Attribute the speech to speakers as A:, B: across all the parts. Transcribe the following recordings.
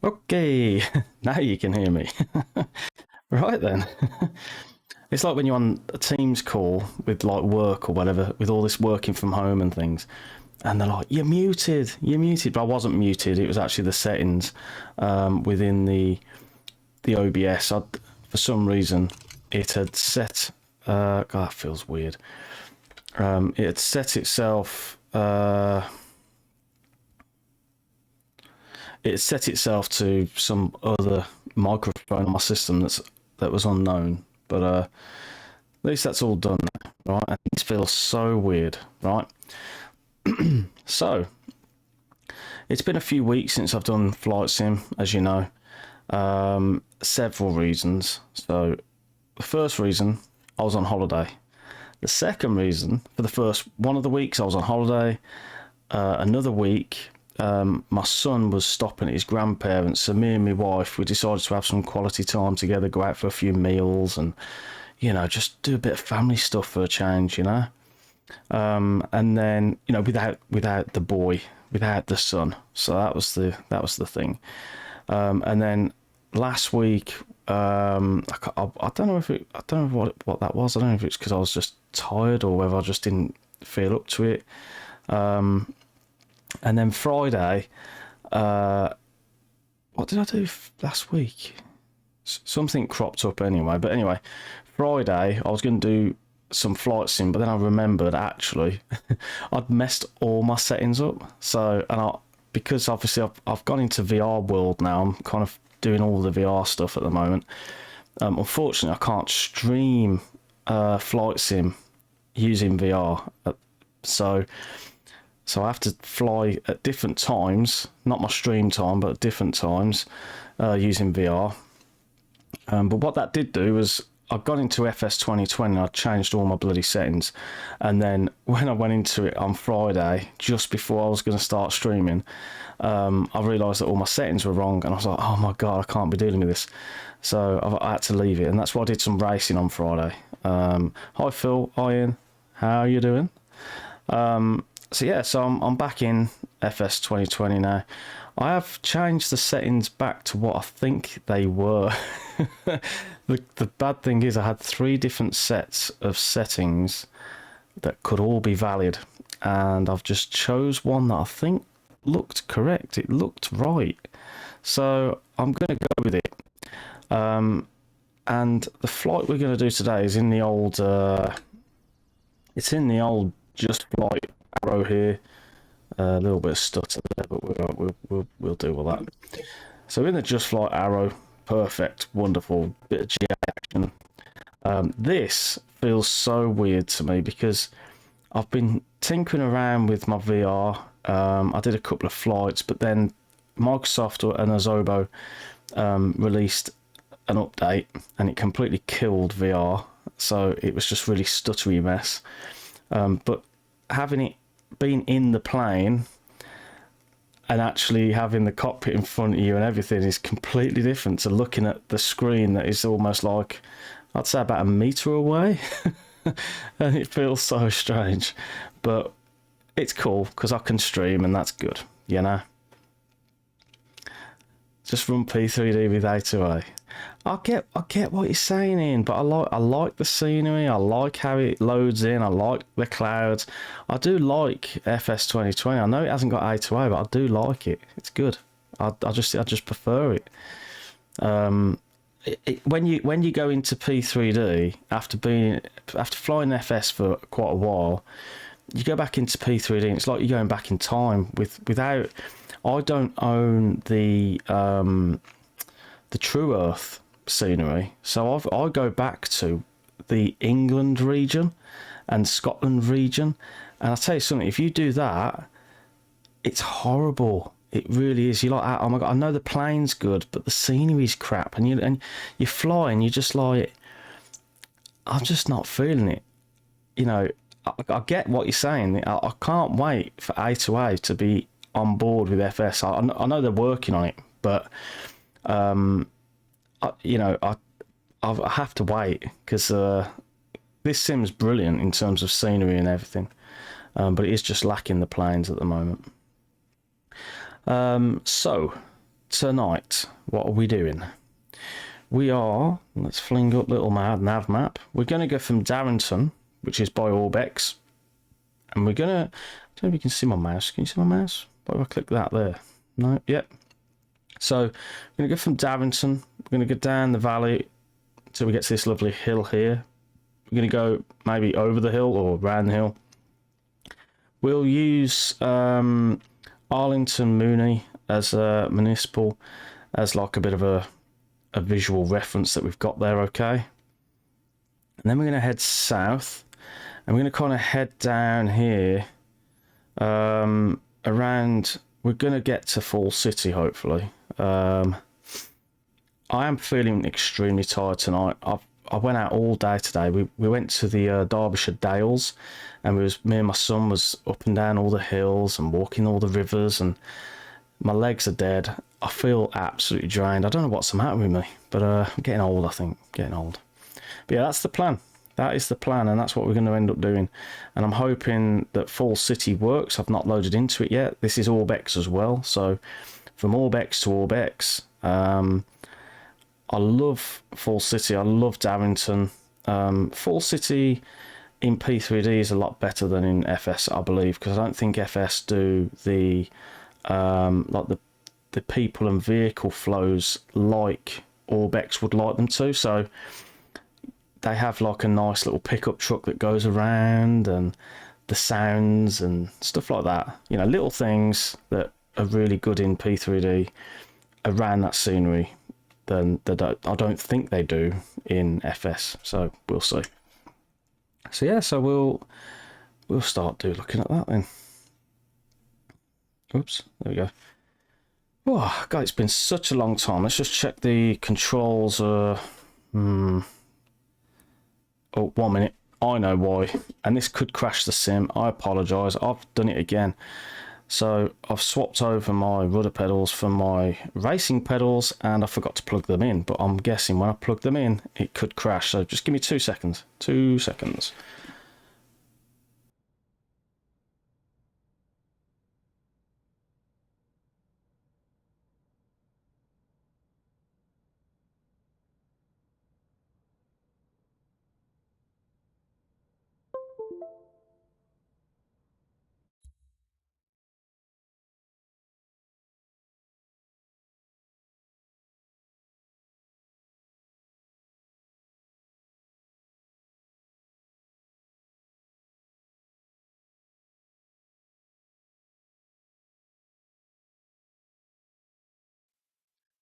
A: Okay, now you can hear me. Right then. It's like when you're on a Teams call with like work or whatever, with all this working from home and things, and they're like, you're muted, but I wasn't muted. It was actually the settings within the OBS. For some reason, it had set, God, that feels weird. It had set itself, it set itself to some other microphone on my system that was unknown, but at least that's all done now, right? And it feels so weird, right? So it's been a few weeks since I've done flight sim, as you know. Several reasons. So the first reason, I was on holiday. The second reason, for the first one of the weeks I was on holiday, another week my son was stopping at his grandparents', so me and my wife, we decided to have some quality time together, go out for a few meals and, you know, just do a bit of family stuff for a change, you know. And then, you know, without the boy, without the son. So that was the thing. And then last week, I don't know what that was. I don't know if it's because I was just tired or whether I just didn't feel up to it. And then Friday, what did I do last week? Something cropped up anyway. But anyway, Friday I was going to do some flight sim, but then I remembered actually I'd messed all my settings up. So, because obviously I've gone into VR world now, I'm kind of doing all the VR stuff at the moment. Unfortunately, I can't stream flight sim using VR. So I have to fly at different times, not my stream time, but at different times using VR. But what that did do was I got into FS2020 and I changed all my bloody settings. And then when I went into it on Friday, just before I was going to start streaming, I realised that all my settings were wrong. And I was like, oh my God, I can't be dealing with this. So I had to leave it. And that's why I did some racing on Friday. Hi, Phil. Hi, Ian. How are you doing? So yeah, so I'm back in FS 2020 now. I have changed the settings back to what I think they were. The bad thing is I had 3 different sets of settings that could all be valid, and I've just chose one that I think looked correct. It looked right, so I'm going to go with it. And the flight we're going to do today is in the old. It's in the old Just Flight Arrow here. A little bit of stutter there, but we'll deal with that. So in the Just Flight Arrow, perfect, wonderful, bit of GA action. This feels so weird to me because I've been tinkering around with my VR. I did a couple of flights, but then Microsoft and Azobo released an update and it completely killed VR. So it was just really stuttery mess. But having it been in the plane and actually having the cockpit in front of you and everything is completely different to looking at the screen that is almost like, I'd say about a metre away. And it feels so strange. But it's cool because I can stream and that's good, you know. Just run P3D with A2A. I get what you're saying, Ian, but I like the scenery. I like how it loads in. I like the clouds. I do like FS 2020. I know it hasn't got A2A, but I do like it. It's good. I just prefer it. When you go into P3D after flying FS for quite a while, you go back into P3D and it's like you're going back in time without. I don't own the True Earth scenery, so I go back to the England region and Scotland region, and I'll tell you something, if you do that, it's horrible. It really is. You're like, oh my God, I know the plane's good, but the scenery's crap, and you fly and you're just like, I'm just not feeling it. You know, I get what you're saying. I can't wait for A2A to be on board with FS. I know they're working on it, but I have to wait because this sim's brilliant in terms of scenery and everything, but it is just lacking the planes at the moment. So tonight, what are we doing? We are, let's fling up little nav map. We're going to go from Darrington, which is by Orbx, and we're going to, I don't know if you can see my mouse. Can you see my mouse? Why do I click that there? No, yep. So we're going to go from Darrington. We're going to go down the valley until we get to this lovely hill here. We're going to go maybe over the hill or around the hill. We'll use Darrington Muni as a municipal, as like a bit of a visual reference that we've got there, okay? And then we're going to head south, and we're going to kind of head down here around. We're going to get to Fall City, hopefully. I am feeling extremely tired tonight. I went out all day today. We went to the Derbyshire Dales, and me and my son was up and down all the hills and walking all the rivers, and my legs are dead. I feel absolutely drained. I don't know what's the matter with me, but I'm getting old, I think. Getting old. But yeah, that's the plan. That is the plan, and that's what we're going to end up doing. And I'm hoping that Fall City works. I've not loaded into it yet. This is Orbx as well. So from Orbx to Orbx, I love Fall City. I love Darrington. Fall City in P3D is a lot better than in FS, I believe, because I don't think FS do the like the people and vehicle flows like Orbx would like them to. So they have like a nice little pickup truck that goes around, and the sounds and stuff like that. You know, little things that are really good in P3D around that scenery. Then I don't think they do in FS. So we'll see. So yeah, so we'll start looking at that then. Oops, there we go. Oh, God, it's been such a long time. Let's just check the controls. Oh, 1 minute. I know why. And this could crash the sim. I apologise. I've done it again. So I've swapped over my rudder pedals from my racing pedals, and I forgot to plug them in. But I'm guessing when I plug them in, it could crash. So just give me 2 seconds. 2 seconds.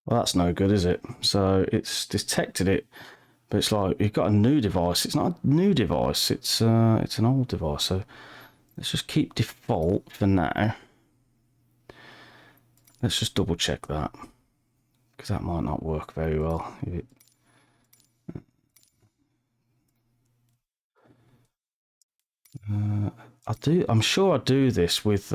A: Well, that's no good, is it? So it's detected it, but it's like you've got a new device. It's not a new device. It's an old device. So let's just keep default for now. Let's just double check that, because that might not work very well. I'm sure I do this with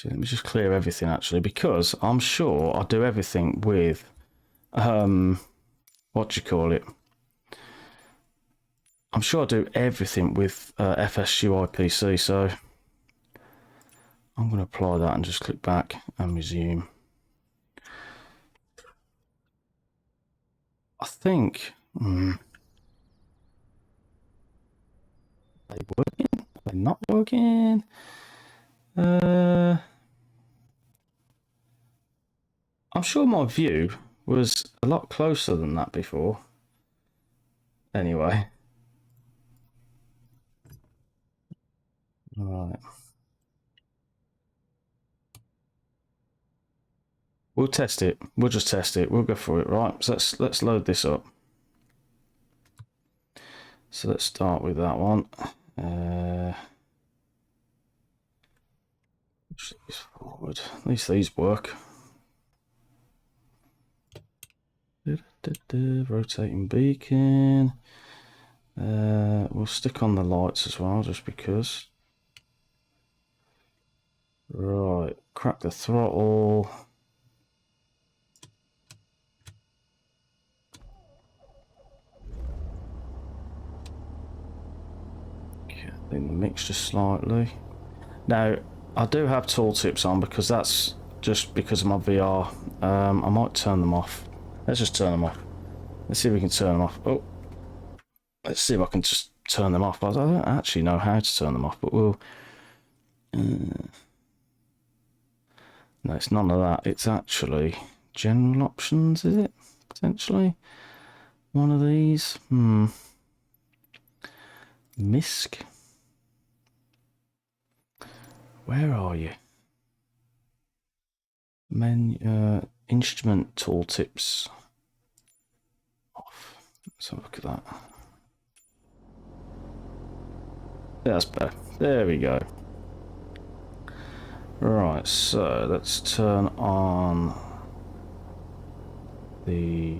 A: actually, let me just clear everything actually, because I'm sure I do everything with what do you call it? I'm sure I do everything with FS2020 PC, so I'm going to apply that and just click back and resume. I think are they working? Are they not working? I'm sure my view was a lot closer than that before. Anyway. Right. We'll test it. We'll just test it. We'll go through it, right? So let's load this up. So let's start with that one. Push these forward. At least these work. Rotating beacon. We'll stick on the lights as well, just because. Right, crack the throttle. Okay, then the mixture slightly. Now, I do have tooltips on because that's just because of my VR. I might turn them off. Let's just turn them off. Let's see if we can turn them off. Oh, let's see if I can just turn them off. I don't actually know how to turn them off, but we'll... no, it's none of that. It's actually general options, is it? Potentially one of these. MISC. Where are you? Menu, instrument tooltips. Off. Let's have a look at that. Yeah, that's better. There we go. Right, so let's turn on the...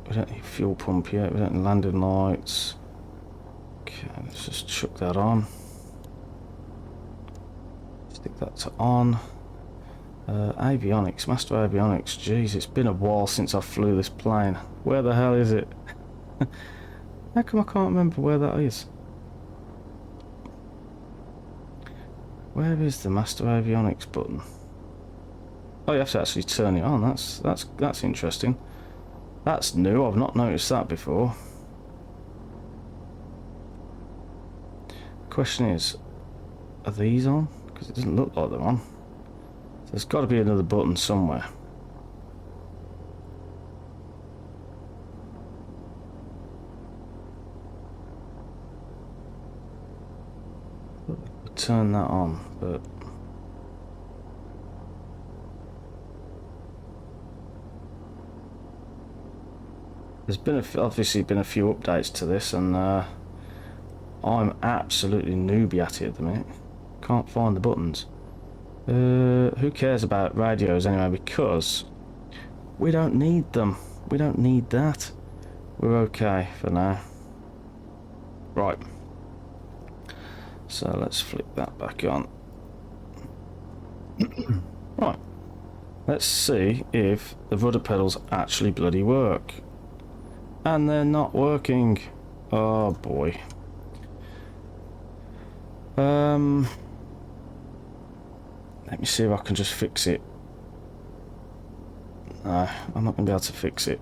A: We don't need fuel pump yet, we don't need landing lights. Okay, let's just chuck that on. Stick that to on. Avionics, master avionics. Jeez, it's been a while since I flew this plane. Where the hell is it? How come I can't remember where that is? Where is the master avionics button? Oh, you have to actually turn it on. That's interesting. That's new. I've not noticed that before. Question is, are these on? Because it doesn't look like they're on. So there's got to be another button somewhere. We'll turn that on, but there's been obviously been a few updates to this, and I'm absolutely newbie at it at the minute. Can't find the buttons. Who cares about radios anyway, because we don't need them. We don't need that. We're okay for now. Right. So let's flip that back on. Right. Let's see if the rudder pedals actually bloody work. And they're not working. Oh boy. Let me see if I can just fix it. No, I'm not going to be able to fix it.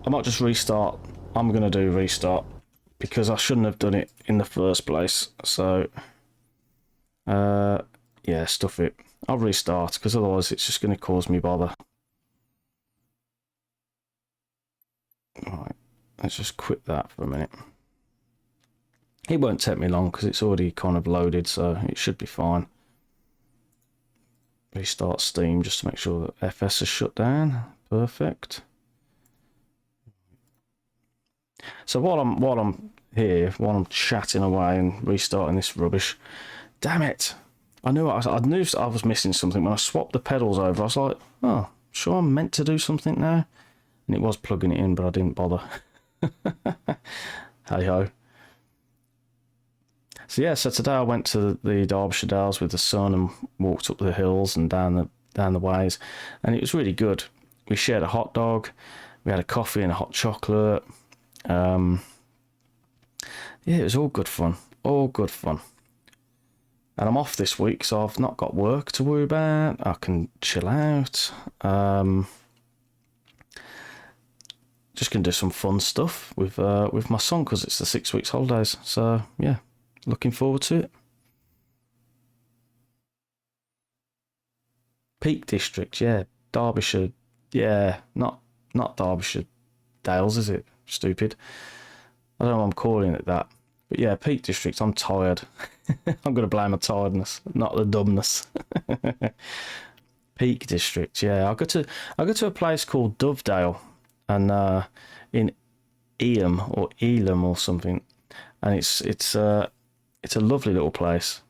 A: I might just restart. I'm going to do restart because I shouldn't have done it in the first place. So, yeah, stuff it. I'll restart because otherwise it's just going to cause me bother. Alright, let's just quit that for a minute. It won't take me long because it's already kind of loaded, so it should be fine. Restart Steam just to make sure that FS is shut down. Perfect. So while I'm here, while I'm chatting away and restarting this rubbish, damn it! I knew I was missing something when I swapped the pedals over. I was like, oh, sure, I'm meant to do something now, and it was plugging it in, but I didn't bother. Hey ho. So yeah, so today I went to the Derbyshire Dales with the sun and walked up the hills and down the ways, and it was really good. We shared a hot dog, we had a coffee and a hot chocolate. Yeah, it was all good fun, all good fun. And I'm off this week, so I've not got work to worry about. I can chill out. Just gonna do some fun stuff with my son because it's the 6 weeks holidays. So yeah. Looking forward to it. Peak District, yeah. Derbyshire, yeah. Not Derbyshire Dales, is it? Stupid. I don't know why I'm calling it that. But yeah, Peak District, I'm tired. I'm going to blame my tiredness, not the dumbness. Peak District, yeah. I go to a place called Dovedale, and in Elam or something, and it's a lovely little place.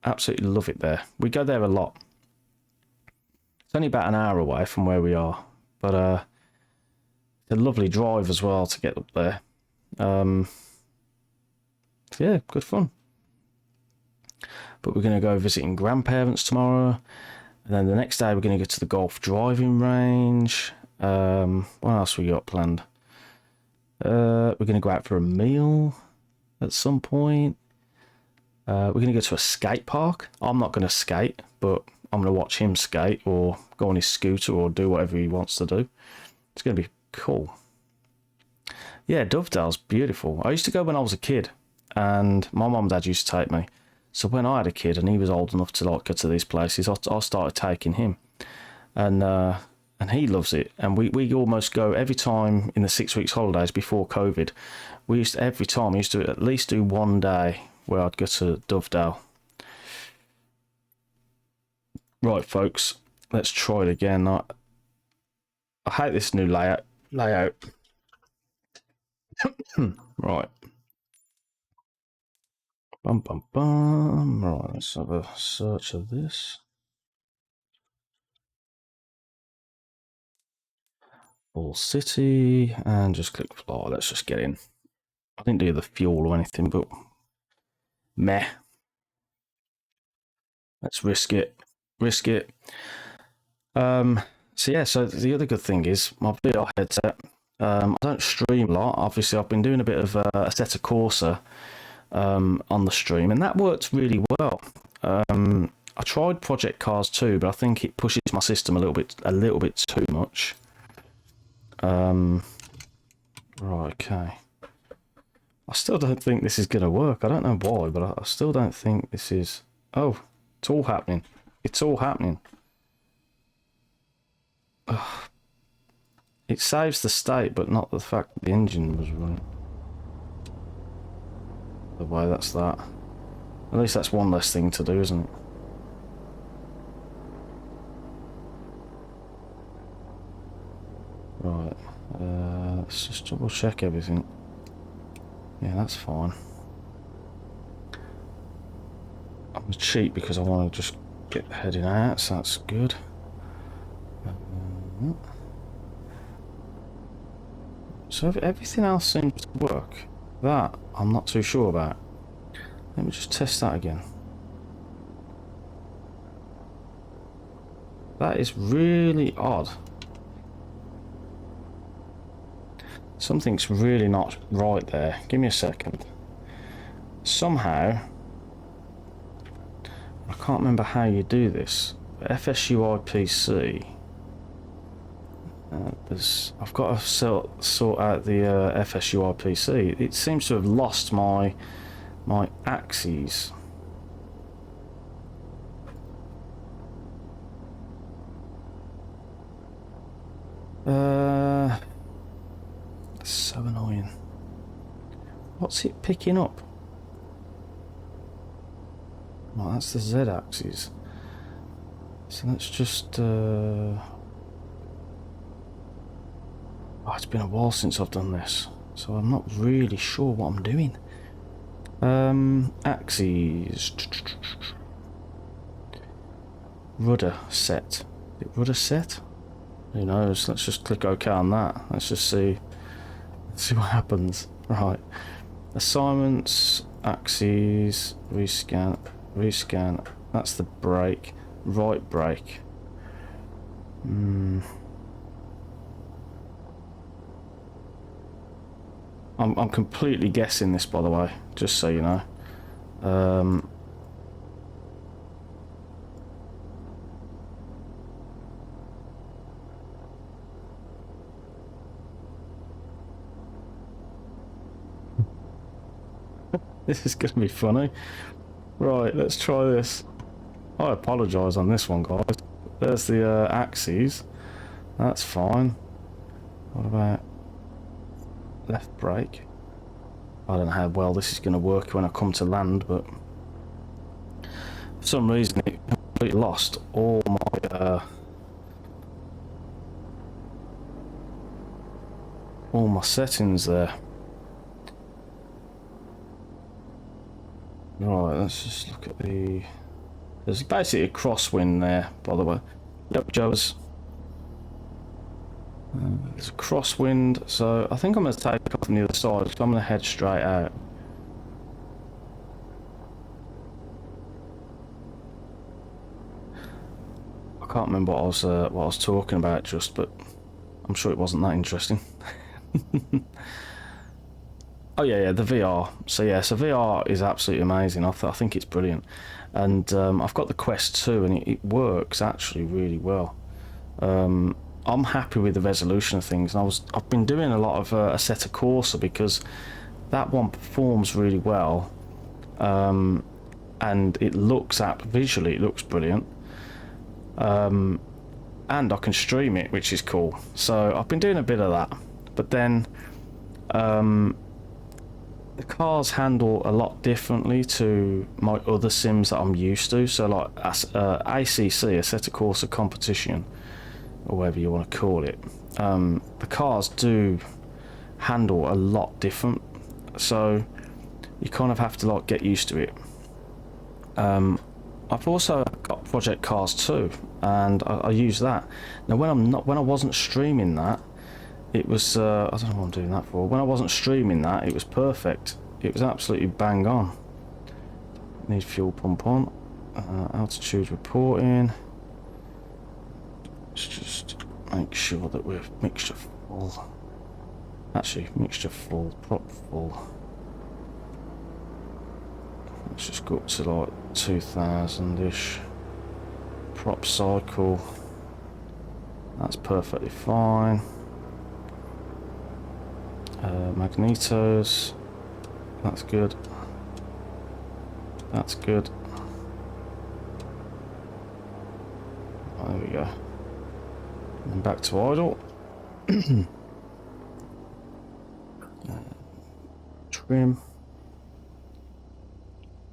A: Absolutely love it there. We go there a lot. It's only about an hour away from where we are, but it's a lovely drive as well to get up there. Yeah, good fun. But we're going to go visiting grandparents tomorrow, and then the next day we're going to go to the golf driving range. What else we got planned? We're going to go out for a meal at some point. We're going to go to a skate park. I'm not going to skate, but I'm going to watch him skate or go on his scooter or do whatever he wants to do. It's going to be cool. Yeah, Dovedale's beautiful. I used to go when I was a kid, and my mum and dad used to take me. So when I had a kid and he was old enough to like go to these places, I started taking him, and he loves it. And we almost go every time in the 6 weeks holidays before COVID. We used to, every time we used to at least do one day where I'd go to Dovedale. Right, folks, let's try it again. I hate this new layout. Right. Bum bum bum. Right, let's have a search of this. All city, and just click. Oh, let's just get in. I didn't do the fuel or anything, but meh. Let's risk it. Risk it. So yeah, so the other good thing is my VR headset. I don't stream a lot. Obviously, I've been doing a bit of Assetto Corsa on the stream, and that worked really well. I tried Project Cars 2, but I think it pushes my system a little bit too much. Right, okay. I still don't think this is going to work. I don't know why, but I still don't think this is... Oh, it's all happening. It's all happening. Ugh. It saves the state, but not the fact that the engine was running. The way that's that. At least that's one less thing to do, isn't it? Right. Let's just double check everything. Yeah, that's fine. I'm going to cheat because I want to just get heading out, so that's good. So everything else seems to work. That I'm not too sure about. Let me just test that again. That is really odd. Something's really not right there. Give me a second. Somehow, I can't remember how you do this. FSUI PC. I've got to sort out the FSUI PC. It seems to have lost my axes. So annoying. What's it picking up? Well, that's the Z axis. So let's just oh, it's been a while since I've done this, so I'm not really sure what I'm doing. Axes. Rudder set. Is it rudder set? Who knows? Let's just click OK on that. Let's just see what happens. Right. Assignments, axes, rescan. That's the brake. Right brake. I'm completely guessing this, by the way, just so you know. This is going to be funny. Right, let's try this. I apologise on this one, guys. There's the axes. That's fine. What about left brake? I don't know how well this is going to work when I come to land, but for some reason it completely lost all my settings there. Right, let's just look at the... There's basically a crosswind there, by the way. Yep, Joe's. There's a crosswind, so I think I'm going to take off on the other side, so I'm going to head straight out. I can't remember what I was talking about just, but I'm sure it wasn't that interesting. Oh yeah, the VR. So yeah, so VR is absolutely amazing. I think it's brilliant, and I've got the Quest 2, and it works actually really well. I'm happy with the resolution of things, and I've been doing a lot of Assetto Corsa because that one performs really well, and it looks visually it looks brilliant, and I can stream it, which is cool. So I've been doing a bit of that, but then the cars handle a lot differently to my other sims that I'm used to. So like ACC, Assetto Corsa Competition, or whatever you want to call it, the cars do handle a lot different, so you kind of have to like get used to it. I've also got Project Cars 2, and I use that. Now when I wasn't streaming that, it was I don't know what I'm doing that for. When I wasn't streaming that, it was perfect. It was absolutely bang on. Need fuel pump on. Altitude reporting. Let's just make sure that we're mixture full. Actually, mixture full, prop full. Let's just go up to like 2000-ish. Prop cycle. That's perfectly fine. Magnetos. That's good. That's good. Oh, there we go. And back to idle. Trim.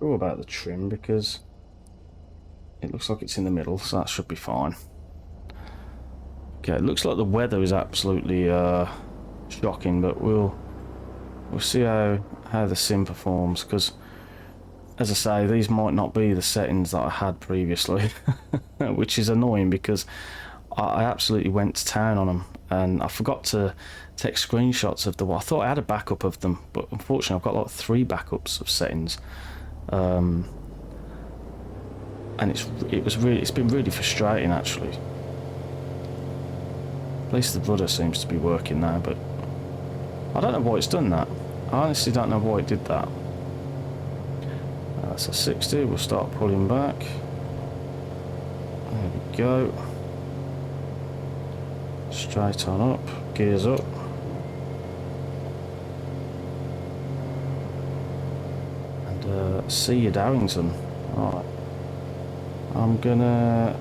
A: All about the trim because it looks like it's in the middle, so that should be fine. Okay, it looks like the weather is absolutely shocking, but we'll see how the sim performs, because as I say, these might not be the settings that I had previously, which is annoying because I absolutely went to town on them, and I forgot to take screenshots of I thought I had a backup of them, but unfortunately I've got like 3 backups of settings, and it's been really frustrating actually. At least the rudder seems to be working now, but I don't know why it's done that. I honestly don't know why it did that. That's a 60, we'll start pulling back. There we go. Straight on up, gears up. And see you, Darrington. Alright. I'm gonna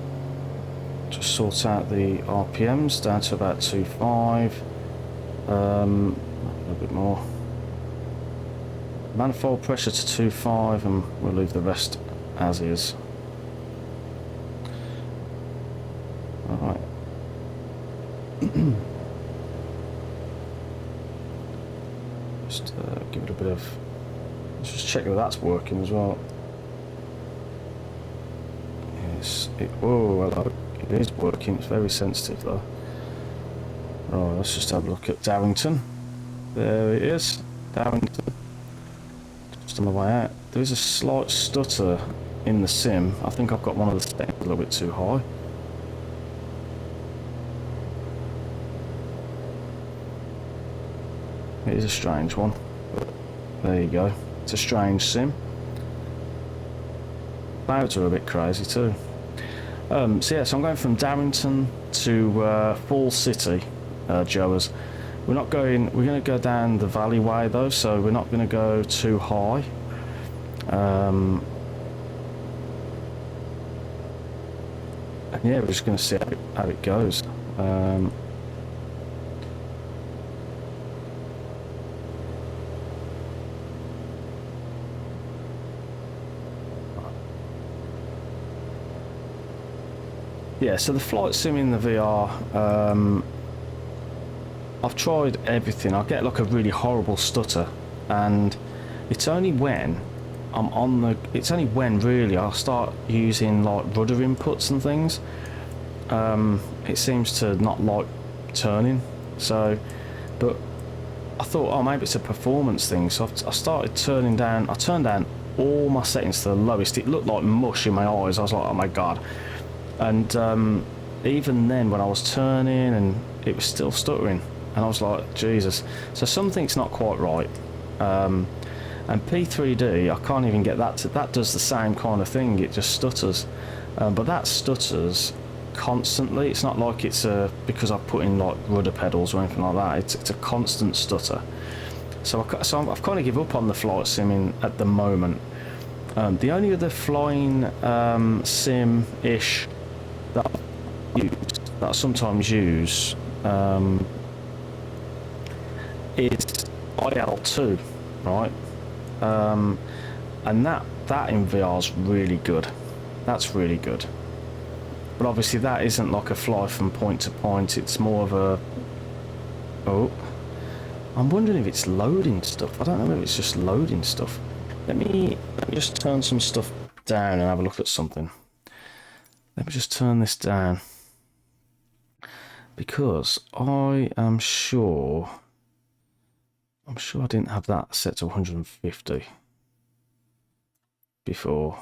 A: just sort out the RPMs down to about 2.5. A little bit more. Manifold pressure to 2.5, and we'll leave the rest as is. Alright. Just give it a bit of... Let's just check that that's working as well. Yes, oh, hello. It is working, it's very sensitive though. Right, let's just have a look at Darrington. There it is, Darrington. Just on the way out. There is a slight stutter in the sim. I think I've got one of the settings a little bit too high. It is a strange one, but there you go. It's a strange sim. Clouds are a bit crazy too. So yeah, so I'm going from Darrington to Fall City, Joas. We're going to go down the valley way though, so we're not going to go too high. And yeah, we're just going to see how it goes. Yeah, so the flight sim in the VR, I've tried everything. I get like a really horrible stutter, and it's only when I'm on the... It's only when really I'll start using like rudder inputs and things. It seems to not like turning. So, but I thought, oh, maybe it's a performance thing. So I started turning down... I turned down all my settings to the lowest. It looked like mush in my eyes. I was like, oh my god. And even then, when I was turning, and it was still stuttering, and I was like, Jesus. So something's not quite right. And P3D, I can't even get that to, that does the same kind of thing, it just stutters. But that stutters constantly. It's not like it's because I've put in like rudder pedals or anything like that. It's a constant stutter. So I've kind of give up on the flight simming at the moment. The only other flying sim-ish that I sometimes use is IL2, right? And that in VR is really good. That's really good. But obviously that isn't like a fly from point to point. It's more of a... Oh. I'm wondering if it's loading stuff. I don't know if it's just loading stuff. Let me just turn some stuff down and have a look at something. Let me just turn this down. Because I am sure... I'm sure I didn't have that set to 150 before.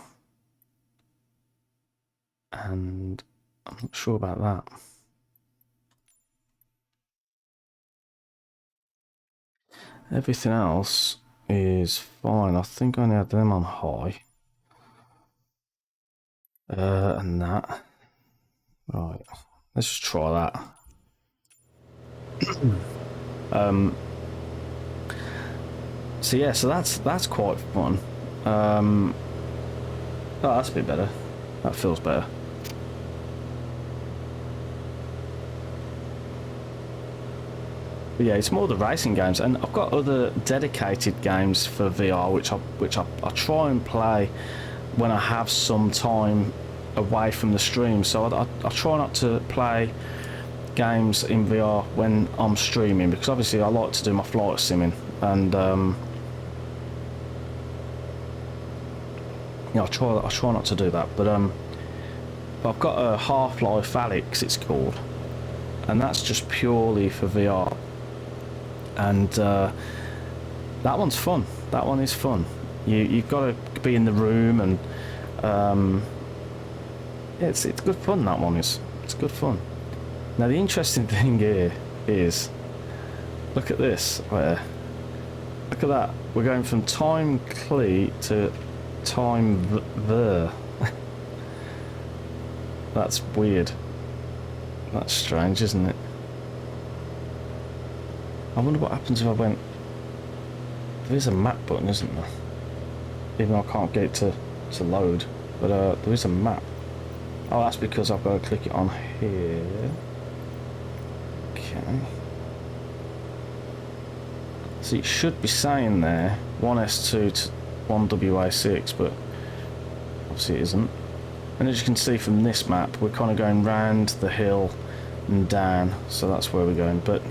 A: And I'm not sure about that. Everything else is fine. I think I only had them on high. And that. Right. Let's just try that. So yeah, so that's quite fun. Oh, that's a bit better. That feels better. But yeah, it's more the racing games, and I've got other dedicated games for VR which I try and play when I have some time away from the stream. So I try not to play games in VR when I'm streaming, because obviously I like to do my flight simming, and yeah, I try not to do that. But I've got a Half-Life Alyx, it's called, and that's just purely for VR. And that one's fun. That one is fun. You've got to be in the room, and yeah, it's good fun. That one is. It's good fun. Now the interesting thing here is, look at this right there. Look at that. We're going from time clee to time ver. That's weird. That's strange, isn't it? I wonder what happens if I went... There is a map button, isn't there? Even though I can't get it to load. But there is a map. Oh, that's because I've got to click it on here. Okay. So it should be saying there 1S2 to 1WA6, but obviously it isn't. And as you can see from this map, we're kind of going round the hill and down. So that's where we're going. But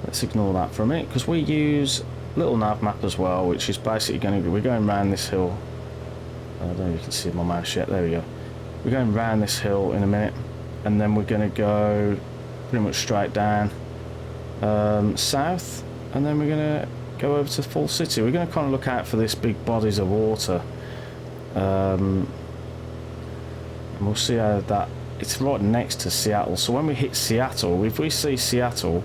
A: let's ignore that for a minute, because we use little nav map as well, which is basically going to be, we're going round this hill. I don't know if you can see my mouse yet. There we go. We're going round this hill in a minute, and then we're going to go pretty much straight down south, and then we're going to go over to Full City. We're going to kind of look out for this big bodies of water, and we'll see how that, it's right next to Seattle. So when we hit Seattle, if we see Seattle,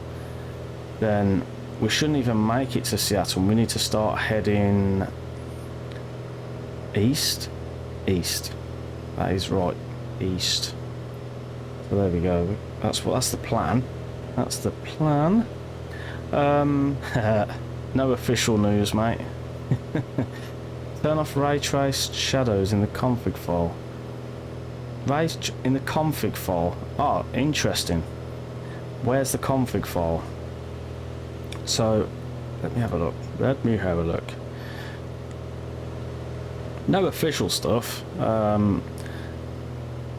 A: then we shouldn't even make it to Seattle. We need to start heading east. That is right, east. So there we go. That's the plan. That's the plan. No official news, mate. Turn off ray traced shadows in the config file. In the config file. Oh, interesting. Where's the config file? So, let me have a look. No official stuff, but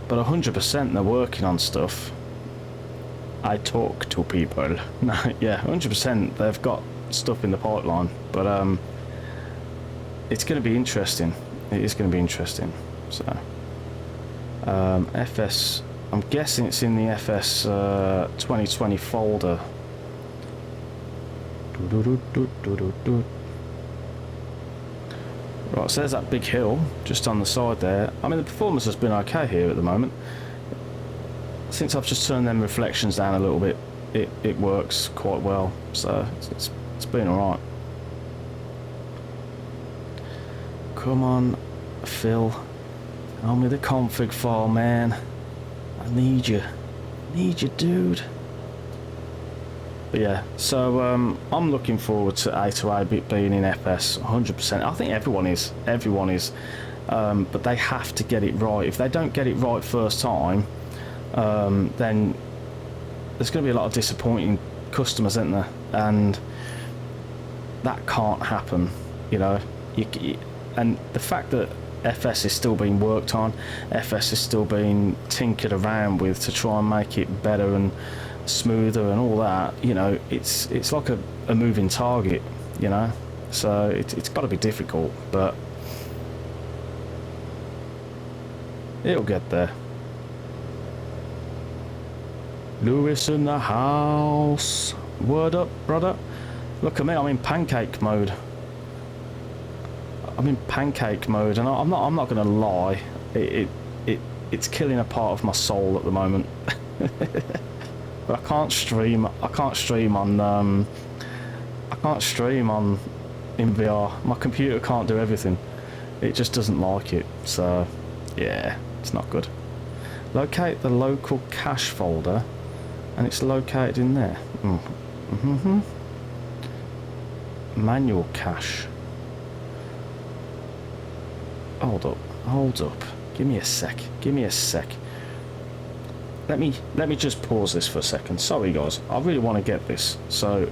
A: 100% they're working on stuff. I talk to people. No, yeah, 100% they've got stuff in the pipeline, but it's going to be interesting. It is going to be interesting. So, FS, I'm guessing it's in the FS 2020 folder. Right, so there's that big hill just on the side there. I mean, the performance has been okay here at the moment. Since I've just turned them reflections down a little bit, it works quite well. So it's been alright. come on, Phil. Tell me the config file, man. I need you. Need you, dude. But yeah, so I'm looking forward to 808-bit being in FS 100%. I think everyone is. Everyone is. But they have to get it right. If they don't get it right first time, then there's going to be a lot of disappointing customers, isn't there? And that can't happen, you know. And the fact that FS is still being worked on, FS is still being tinkered around with to try and make it better and smoother and all that, you know, it's like a moving target, you know. So it's got to be difficult, but it'll get there. Lewis in the house. Word up, brother. Look at me, I'm in pancake mode. I'm in pancake mode, and I'm not gonna lie, it's killing a part of my soul at the moment. But I can't stream on in VR. My computer can't do everything. It just doesn't like it. So yeah, it's not good. Locate the local cache folder, and it's located in there. Manual cache. Hold up. Give me a sec. Let me just pause this for a second. Sorry guys, I really want to get this. So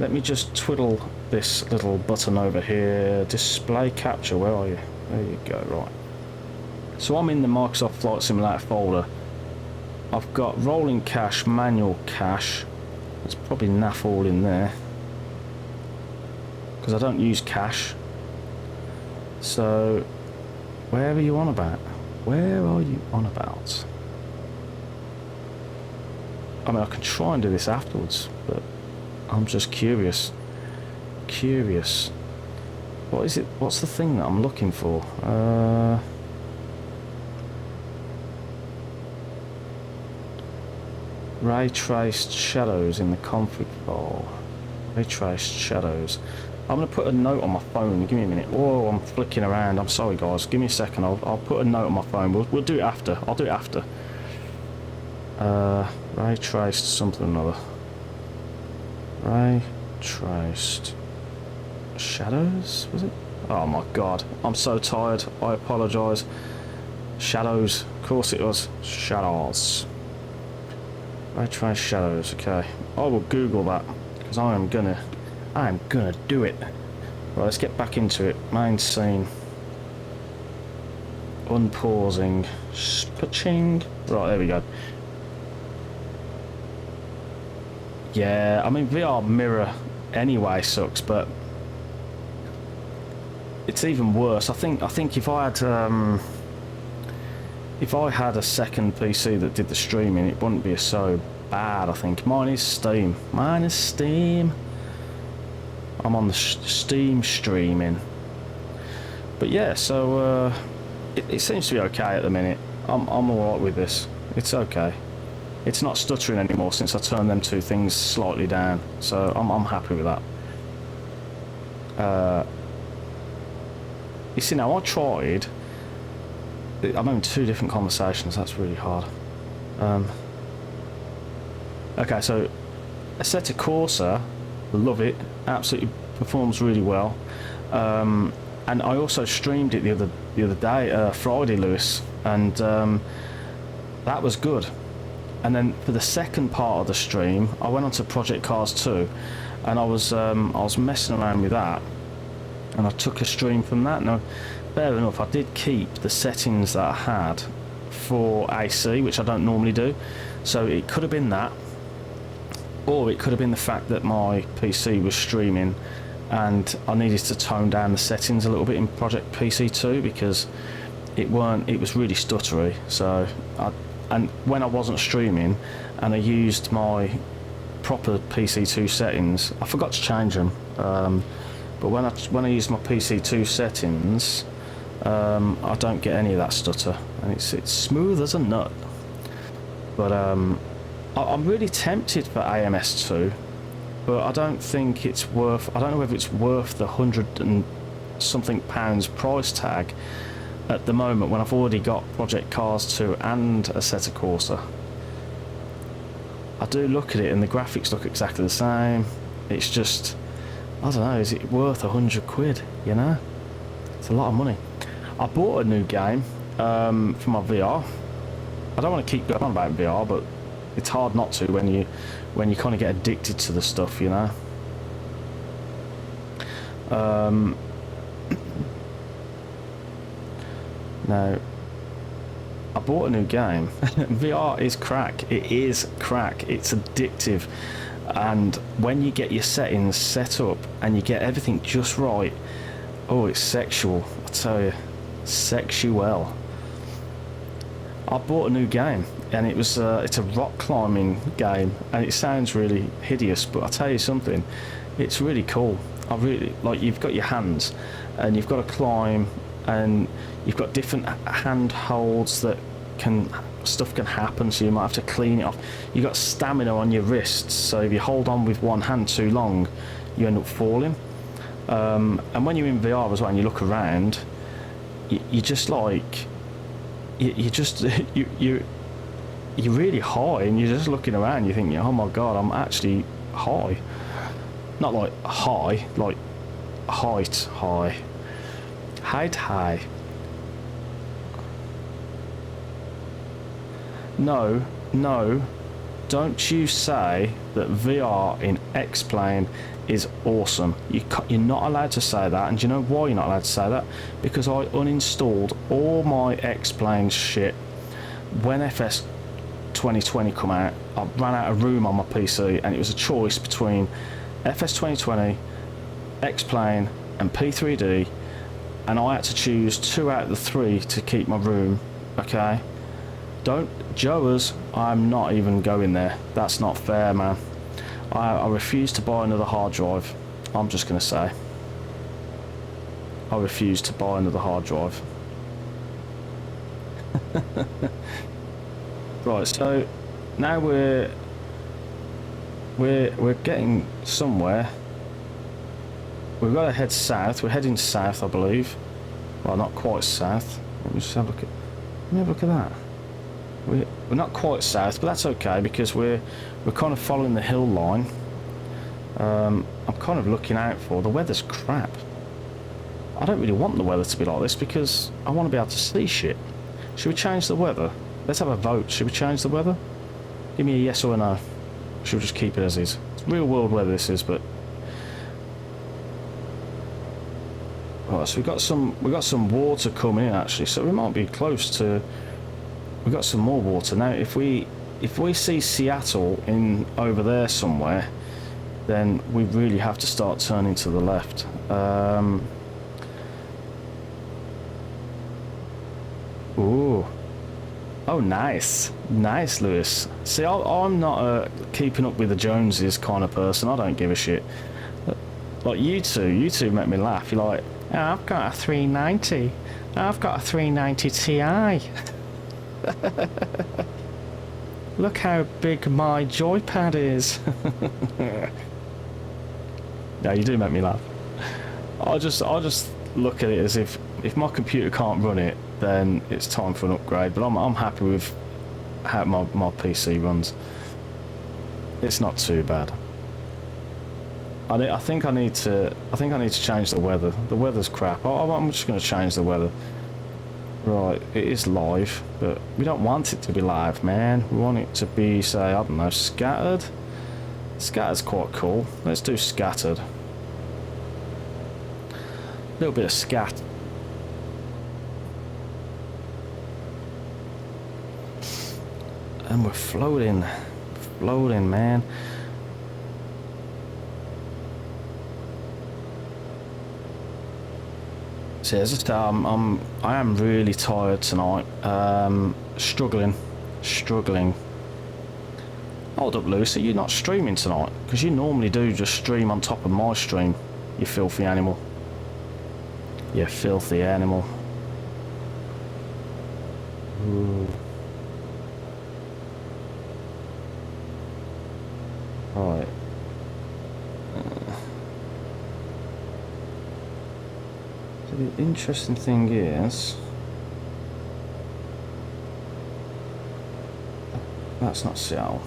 A: let me just twiddle this little button over here. Display capture, where are you? There you go, right. So I'm in the Microsoft Flight Simulator folder. I've got rolling cache, manual cache. There's probably naff all in there, because I don't use cache. So where are you on about? Where are you on about? I mean, I can try and do this afterwards, but I'm just curious. What is it? What's the thing that I'm looking for? Ray traced shadows in the config file. Ray traced shadows. I'm going to put a note on my phone. Give me a minute. Whoa, I'm flicking around. I'm sorry, guys. Give me a second. I'll put a note on my phone. We'll do it after. I'll do it after. Ray traced something or another. Ray traced shadows, was it? Oh my god. I'm so tired. I apologise. Shadows. Of course it was. Shadows. Ray traced shadows. Okay. I will Google that, because I am gonna do it. Right, let's get back into it. Main scene. Unpausing. Spaching. Right, there we go. Yeah, I mean VR mirror anyway sucks, but it's even worse. I think if I had a second PC that did the streaming, it wouldn't be so bad. I think mine is Steam. I'm on the Steam streaming. But yeah, so it seems to be okay at the minute. I'm alright with this. It's okay. It's not stuttering anymore since I turned them two things slightly down. So I'm happy with that. You see, now I tried. I'm having two different conversations. That's really hard. Okay, so Assetto Corsa, love it. Absolutely performs really well. And I also streamed it the other day, Friday, Lewis, and that was good. And then for the second part of the stream, I went on to Project Cars 2, and I was messing around with that, and I took a stream from that. Now, fair enough, I did keep the settings that I had for AC, which I don't normally do, so it could have been that, or it could have been the fact that my PC was streaming and I needed to tone down the settings a little bit in Project PC 2, because it was really stuttery. So and when I wasn't streaming and I used my proper PC2 settings, I forgot to change them. But when I use my PC2 settings, I don't get any of that stutter, and it's smooth as a nut. But I'm really tempted for AMS2, but I don't think it's worth. I don't know whether it's worth the 100 and something pounds price tag at the moment when I've already got Project Cars 2 and Assetto Corsa. I do look at it and the graphics look exactly the same. It's just, I don't know, is it worth 100 quid, you know? It's a lot of money. I bought a new game for my VR. I don't want to keep going on about VR, but it's hard not to when you kind of get addicted to the stuff, you know? Now, I bought a new game. VR is crack. It is crack. It's addictive. And when you get your settings set up and you get everything just right, oh, it's sexual. I tell you, sexual. I bought a new game, and it's a rock climbing game, and it sounds really hideous, but I tell you something, it's really cool. I really like. You've got your hands, and you've got to climb, and you've got different handholds that stuff can happen, so you might have to clean it off. You've got stamina on your wrists, so if you hold on with one hand too long, you end up falling. And when you're in VR as well, and you look around, you just like, you're really high, and you're just looking around. You think, oh my god, I'm actually high. Not like high, like height high. Height high. No, don't you say that VR in X-Plane is awesome. You're not allowed to say that, and do you know why you're not allowed to say that? Because I uninstalled all my X-Plane shit when FS2020 come out. I ran out of room on my PC, and it was a choice between FS2020, X-Plane and P3D, and I had to choose 2 out of the 3 to keep my room. Okay, don't Joers, I'm not even going there. That's not fair, man. I refuse to buy another hard drive. I'm just gonna say I refuse to buy another hard drive. Right, so now we're getting somewhere. We've got to head south. We're heading south, I believe. Well, not quite south. Let me just have a look at that. We're not quite south, but that's okay because we're kind of following the hill line. I'm kind of looking out for the weather's crap. I don't really want the weather to be like this because I want to be able to see shit. Should we change the weather? Let's have a vote. Should we change the weather? Give me a yes or a no. Should we just keep it as is? It's real world weather this is, but right, so we got some water coming in actually, so we might be close to. We've got some more water now. If we see Seattle in over there somewhere, then we really have to start turning to the left. Ooh. Oh, nice, Lewis. See, I'm not a keeping up with the Joneses kind of person. I don't give a shit. Like you two make me laugh. You're like, oh, I've got a 390. I've got a 390 Ti. Look how big my joypad is. Yeah, you do make me laugh. I'll just look at it as if my computer can't run it, then it's time for an upgrade. But I'm happy with how my PC runs. It's not too bad. I think I need to change the weather. The weather's crap. I'm just going to change the weather. Right, it is live, but we don't want it to be live, man. We want it to be, say, I don't know, scattered. Scattered's quite cool. Let's do scattered. A little bit of scat. And we're floating, man. So as I say, I am really tired tonight. Struggling. Hold up, Lucy, you're not streaming tonight? Because you normally do just stream on top of my stream, you filthy animal. You filthy animal. Ooh. Right. The interesting thing is, that's not Seattle.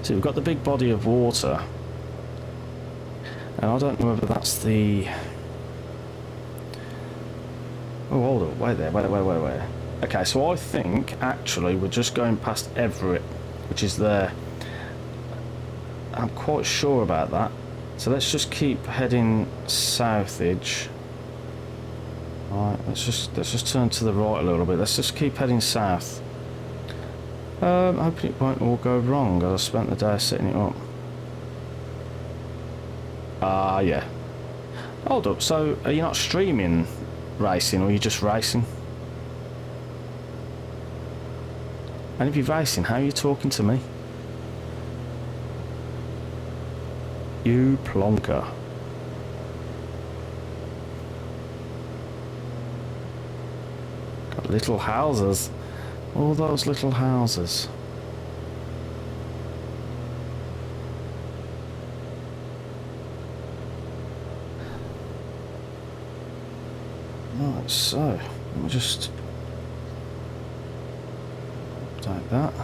A: So we've got the big body of water, and I don't know whether that's the... Oh, hold up, wait there, wait. Okay, so I think, actually, we're just going past Everett, which is there. I'm quite sure about that. So let's just keep heading southage. Alright, let's just turn to the right a little bit. Let's just keep heading south. Hoping it won't all go wrong, as I spent the day setting it up. Yeah. Hold up, so are you not streaming racing, or are you just racing? And if you're racing, how are you talking to me? You plonker. Got little houses. All those little houses. Right, so let me just take that.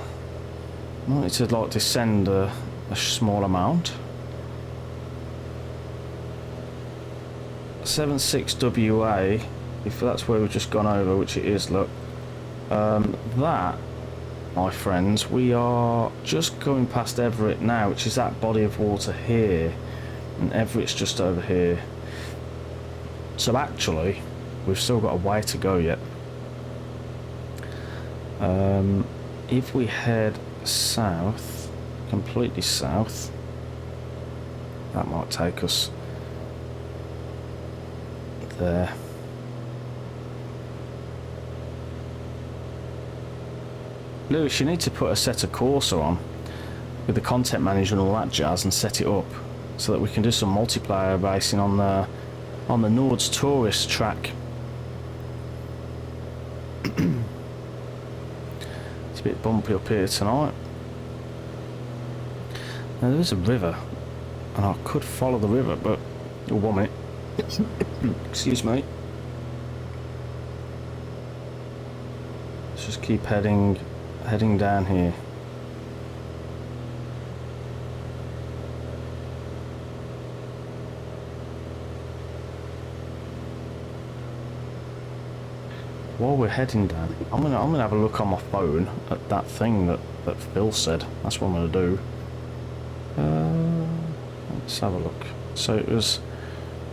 A: I need to like descend a small amount. 76WA, if that's where we've just gone over, which it is, look. That, my friends, we are just going past Everett now, which is that body of water here, and Everett's just over here. So actually, we've still got a way to go yet. If we head south, completely south, that might take us there. Lewis, you need to put a set of Corsa on with the content manager and all that jazz and set it up so that we can do some multiplayer racing on the Nord's Tourist track. It's a bit bumpy up here tonight. Now there is a river and I could follow the river, but oh, 1 minute. Excuse me. Let's just keep heading down here. While we're heading down, I'm gonna have a look on my phone at that thing that Phil said. That's what I'm gonna do. Let's have a look. So it was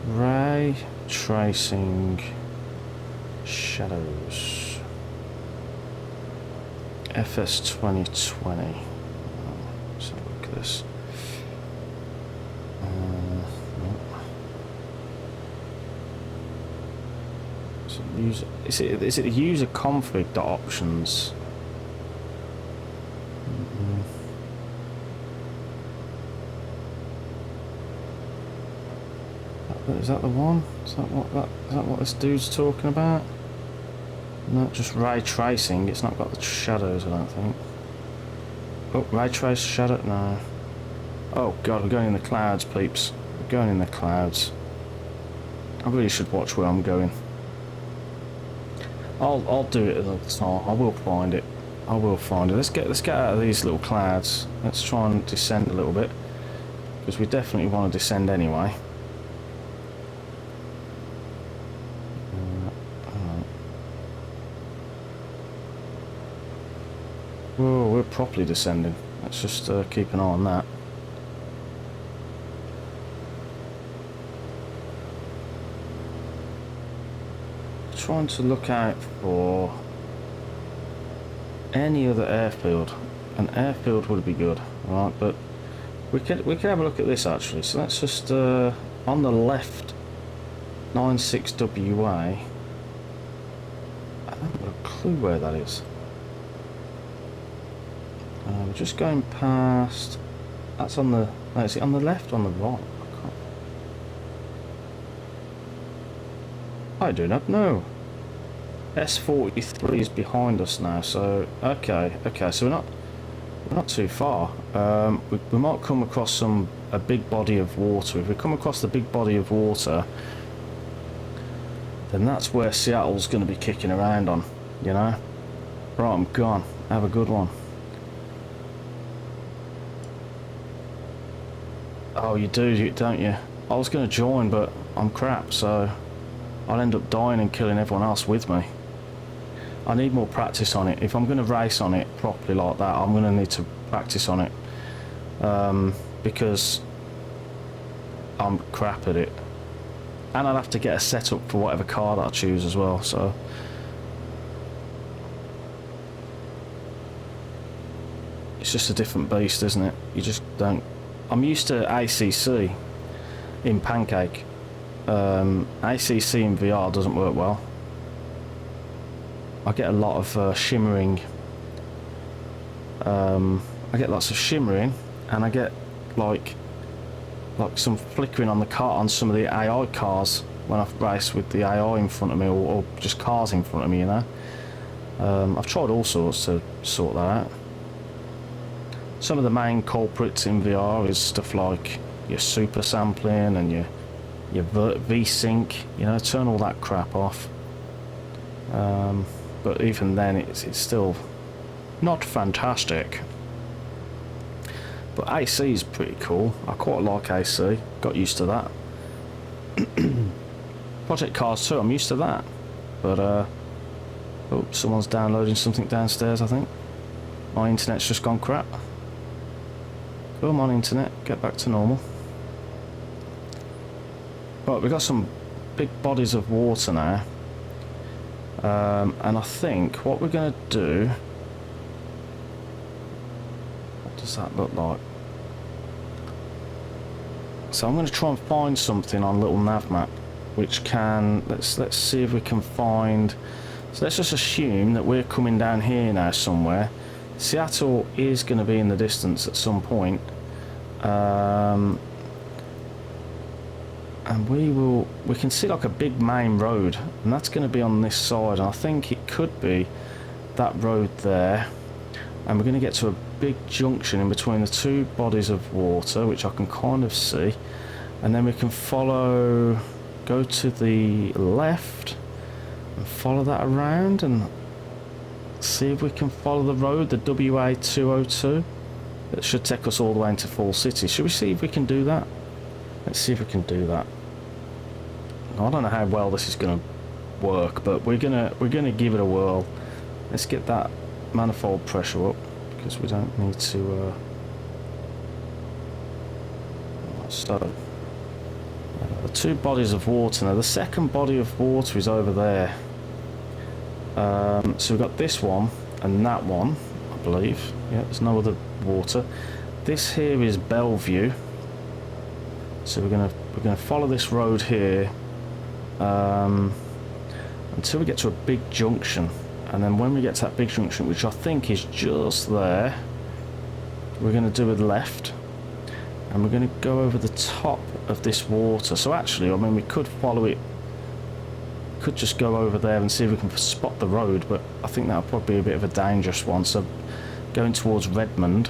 A: ray tracing shadows. FS2020. Let's have a look at this. So user, is it the user config options? Is that the one? Is that what this dude's talking about? Not just ray tracing. It's not got the shadows, I don't think. Oh, ray trace shadow? No. Oh god, we're going in the clouds, peeps. We're going in the clouds. I really should watch where I'm going. I'll do it another time. I will find it. I will find it. Let's get out of these little clouds. Let's try and descend a little bit, because we definitely want to descend anyway. Whoa, we're properly descending. Let's just keep an eye on that. Trying to look out for any other airfield. An airfield would be good, right? But we could have a look at this actually. So let's just on the left, 96WA. I haven't got a clue where that is. We're just going past. That's on the. No, is it on the left or on the right? I do not know. S43 is behind us now, so okay, so we're not too far. We might come across a big body of water. If we come across the big body of water, then that's where Seattle's going to be kicking around on, you know. Right, I'm gone. Have a good one. Oh, you do, don't you? I was going to join, but I'm crap, so I'll end up dying and killing everyone else with me. I need more practice on it. If I'm going to race on it properly like that, I'm going to need to practice on it. Because I'm crap at it. And I'll have to get a setup for whatever car that I choose as well, so... It's just a different beast, isn't it? You just don't... I'm used to ACC in Pancake. ACC in VR doesn't work well. I get a lot of shimmering. I get lots of shimmering, and I get like some flickering on the car on some of the AI cars when I race with the AI in front of me, or just cars in front of me, you know. I've tried all sorts to sort that out. Some of the main culprits in VR is stuff like your super sampling and your V-Sync, you know, turn all that crap off. But even then it's still not fantastic. But AC is pretty cool. I quite like AC, got used to that. Project Cars 2, I'm used to that. But oh, someone's downloading something downstairs, I think. My internet's just gone crap. Come on, internet, get back to normal. Right, we've got some big bodies of water now. And I think what we're going to do... What does that look like? So I'm going to try and find something on little nav map, which can... Let's see if we can find... So let's just assume that we're coming down here now somewhere. Seattle is going to be in the distance at some point. And we can see like a big main road, and that's going to be on this side, and I think it could be that road there, and we're going to get to a big junction in between the two bodies of water, which I can kind of see, and then we can go to the left and follow that around and see if we can follow the road, the WA202. That should take us all the way into Fall City. Should we see if we can do that? Let's see if we can do that. I don't know how well this is going to work, but we're gonna give it a whirl. Let's get that manifold pressure up, because we don't need to. So the two bodies of water. Now the second body of water is over there. So we've got this one and that one, I believe. Yeah, there's no other water. This here is Bellevue. So we're gonna follow this road here until we get to a big junction, and then when we get to that big junction, which I think is just there, we're going to do a left, and we're going to go over the top of this water. So actually, I mean, we could follow it, could just go over there and see if we can spot the road, but I think that would probably be a bit of a dangerous one. So going towards Redmond.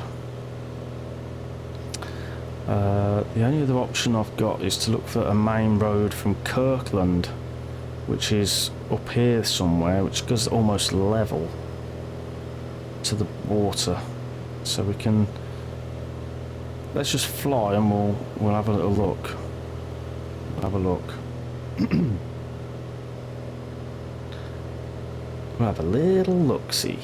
A: The only other option I've got is to look for a main road from Kirkland, which is up here somewhere, which goes almost level to the water. So we can... Let's just fly and we'll have a little look. We'll have a look. We'll have a little look-see.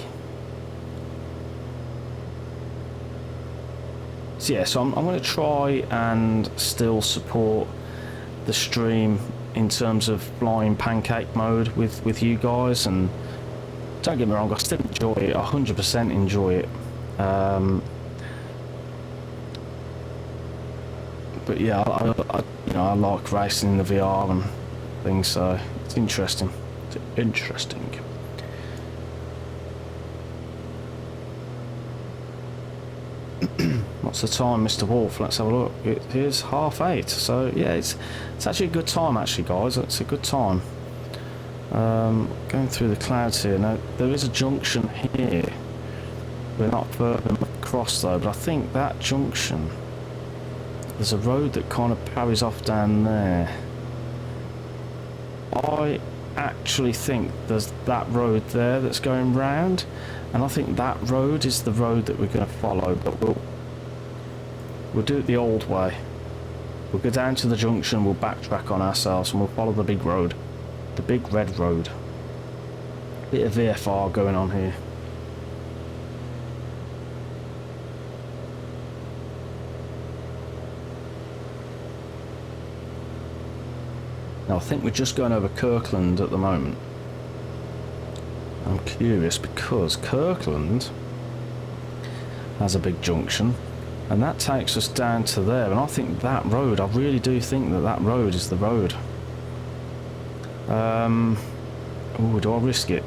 A: So yeah, so I'm going to try and still support the stream in terms of flying pancake mode with you guys, and don't get me wrong, I still enjoy it, 100% enjoy it. But yeah, I like racing in the VR and things, so it's interesting. It's interesting. What's the time, Mr. Wolf? Let's have a look. It is 8:30. So yeah, it's actually a good time, actually, guys. It's a good time. Going through the clouds here. Now there is a junction here. We're not further across though, but I think that junction, there's a road that kind of parries off down there. I actually think there's that road there that's going round, and I think that road is the road that we're going to follow, but we'll do it the old way. We'll go down to the junction, we'll backtrack on ourselves, and we'll follow the big road, the big red road. Bit of VFR going on here. Now I think we're just going over Kirkland at the moment. I'm curious because Kirkland has a big junction, and that takes us down to there, and I think that road, I really do think that that road is the road. Oh, do I risk it?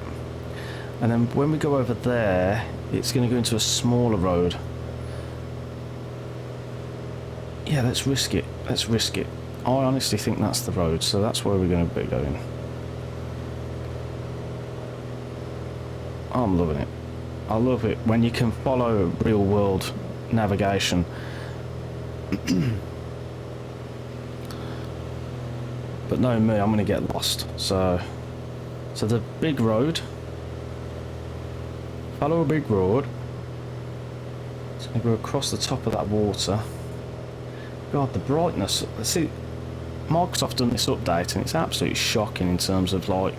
A: And then when we go over there, it's going to go into a smaller road. Yeah, let's risk it. Let's risk it. I honestly think that's the road, so that's where we're going to be going. I'm loving it. I love it when you can follow real world navigation. But no, me, I'm going to get lost. So the big road. Follow a big road. It's going to go across the top of that water. God, the brightness. See, Microsoft done this update, and it's absolutely shocking in terms of like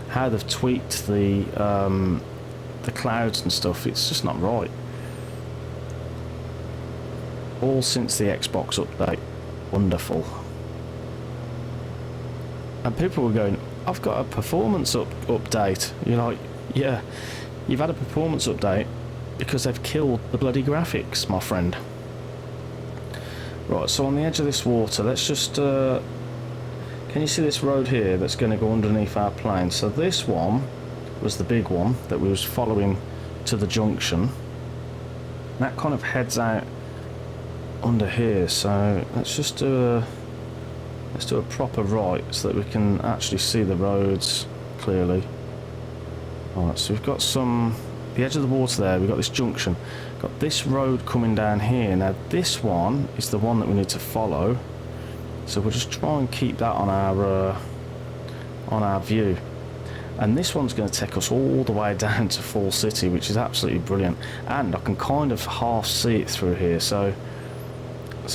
A: how they've tweaked the clouds and stuff. It's just not right. All since the Xbox update. Wonderful. And people were going, I've got a performance update. You're like, yeah, you've had a performance update because they've killed the bloody graphics, my friend. Right, so on the edge of this water, let's just... can you see this road here that's going to go underneath our plane? So this one was the big one that we was following to the junction. That kind of heads out under here, so let's just do a proper right so that we can actually see the roads clearly. Alright, so we've got the edge of the water there, we've got this junction, got this road coming down here. Now this one is the one that we need to follow, so we'll just try and keep that on our view. And this one's going to take us all the way down to Fall City, which is absolutely brilliant, and I can kind of half see it through here, so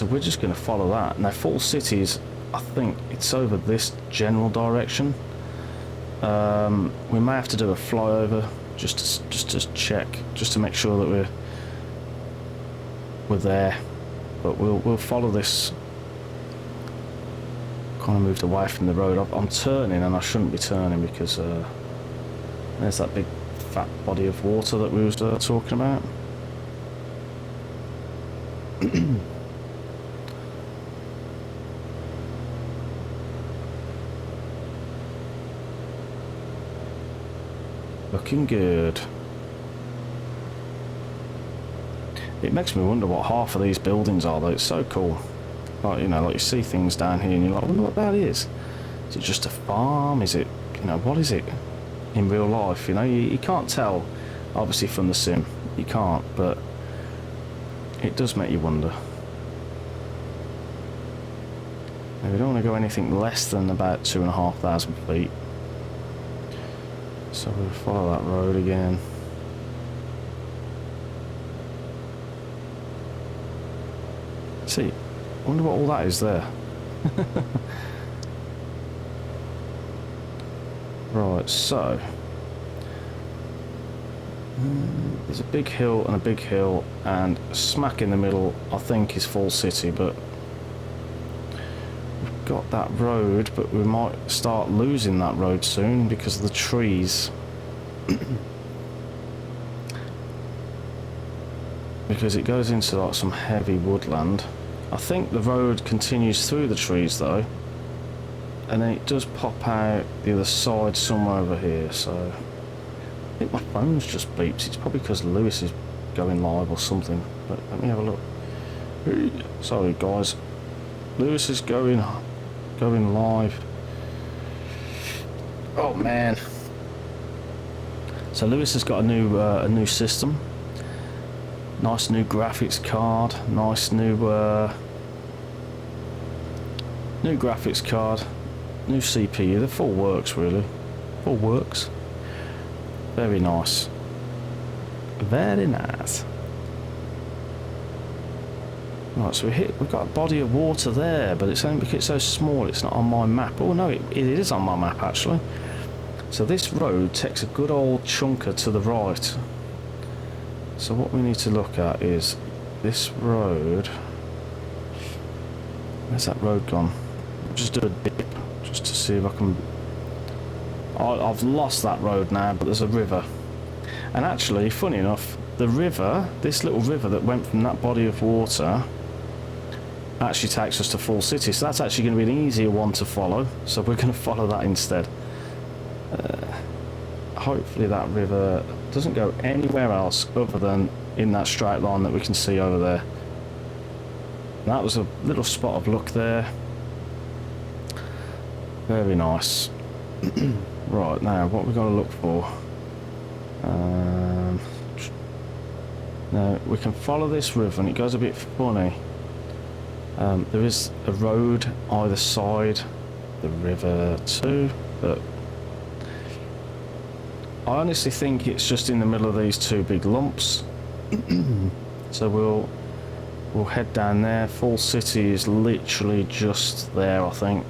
A: we're just going to follow that. Now Fall City's, I think it's over this general direction. We may have to do a flyover just to check, just to make sure that we're there, but we'll follow this. Kind of moved away from the road. I'm turning, and I shouldn't be turning because there's that big fat body of water that we was talking about. Looking good. It makes me wonder what half of these buildings are though. It's so cool. Like, you know, like you see things down here and you're like, I wonder what that is. Is it just a farm? Is it, you know, what is it in real life? You know, you can't tell obviously from the sim. You can't, but it does make you wonder. Now, we don't want to go anything less than about 2,500 feet. So we'll follow that road again. See, I wonder what all that is there. Right, so there's a big hill and a big hill, and smack in the middle I think is Fall City, but we've got that road, but we might start losing that road soon because of the trees. Because it goes into like some heavy woodland. I think the road continues through the trees though, and then it does pop out the other side somewhere over here. So I think my phone's just beeps. It's probably because Lewis is going live or something, but let me have a look. Sorry guys, Lewis is going live. Oh man. So Lewis has got a new system. Nice new graphics card. Nice new new graphics card. New CPU. The full works really. Full works. Very nice. Very nice. Right, so we've got a body of water there, but it's only because it's so small it's not on my map. Oh no, it is on my map actually. So this road takes a good old chunker to the right. So what we need to look at is this road. Where's that road gone? I'll just do a dip just to see if I can. I've lost that road now, but there's a river. And actually, funny enough, the river, this little river that went from that body of water, actually takes us to Full City. So that's actually going to be an easier one to follow. So we're going to follow that instead. Hopefully that river doesn't go anywhere else other than in that straight line that we can see over there. That was a little spot of luck there. Very nice. Right, now what we've got to look for. Now we can follow this river and it goes a bit funny. There is a road either side the river too, but I honestly think it's just in the middle of these two big lumps. So we'll head down there. Full City is literally just there, I think.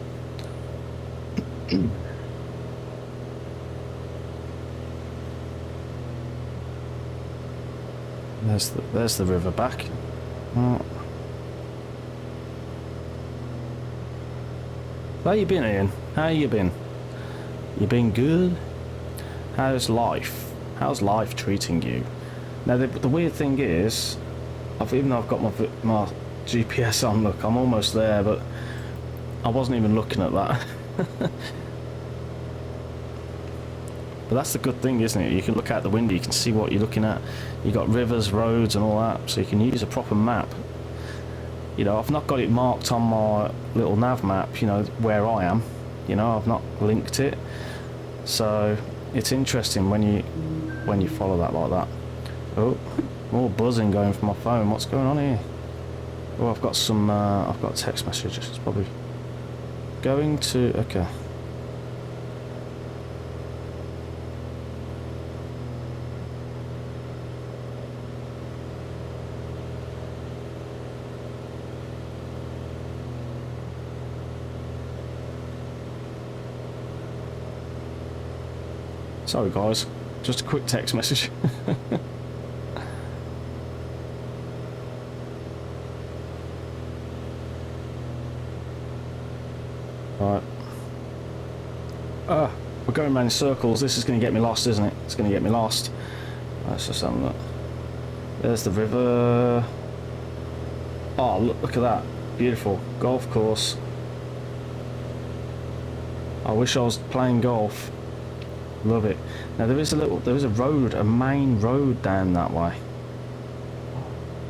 A: There's the river back. How you been, Ian? How you been? You been good? How's life? How's life treating you? Now the weird thing is, even though I've got my GPS on, look, I'm almost there, but I wasn't even looking at that. But that's the good thing, isn't it? You can look out the window, you can see what you're looking at. You've got rivers, roads and all that, so you can use a proper map. You know, I've not got it marked on my little nav map, you know, where I am. You know, I've not linked it. So it's interesting when you follow that like that. Oh, more buzzing going from my phone. What's going on here? Oh, I've got some, I've got text messages. It's probably going to, okay. Sorry guys, just a quick text message. Right. We're going around in circles. This is going to get me lost, isn't it? It's going to get me lost. Let's just have a look. There's the river. Oh, look at that. Beautiful. Golf course. I wish I was playing golf. Love it. Now there is a road, a main road down that way.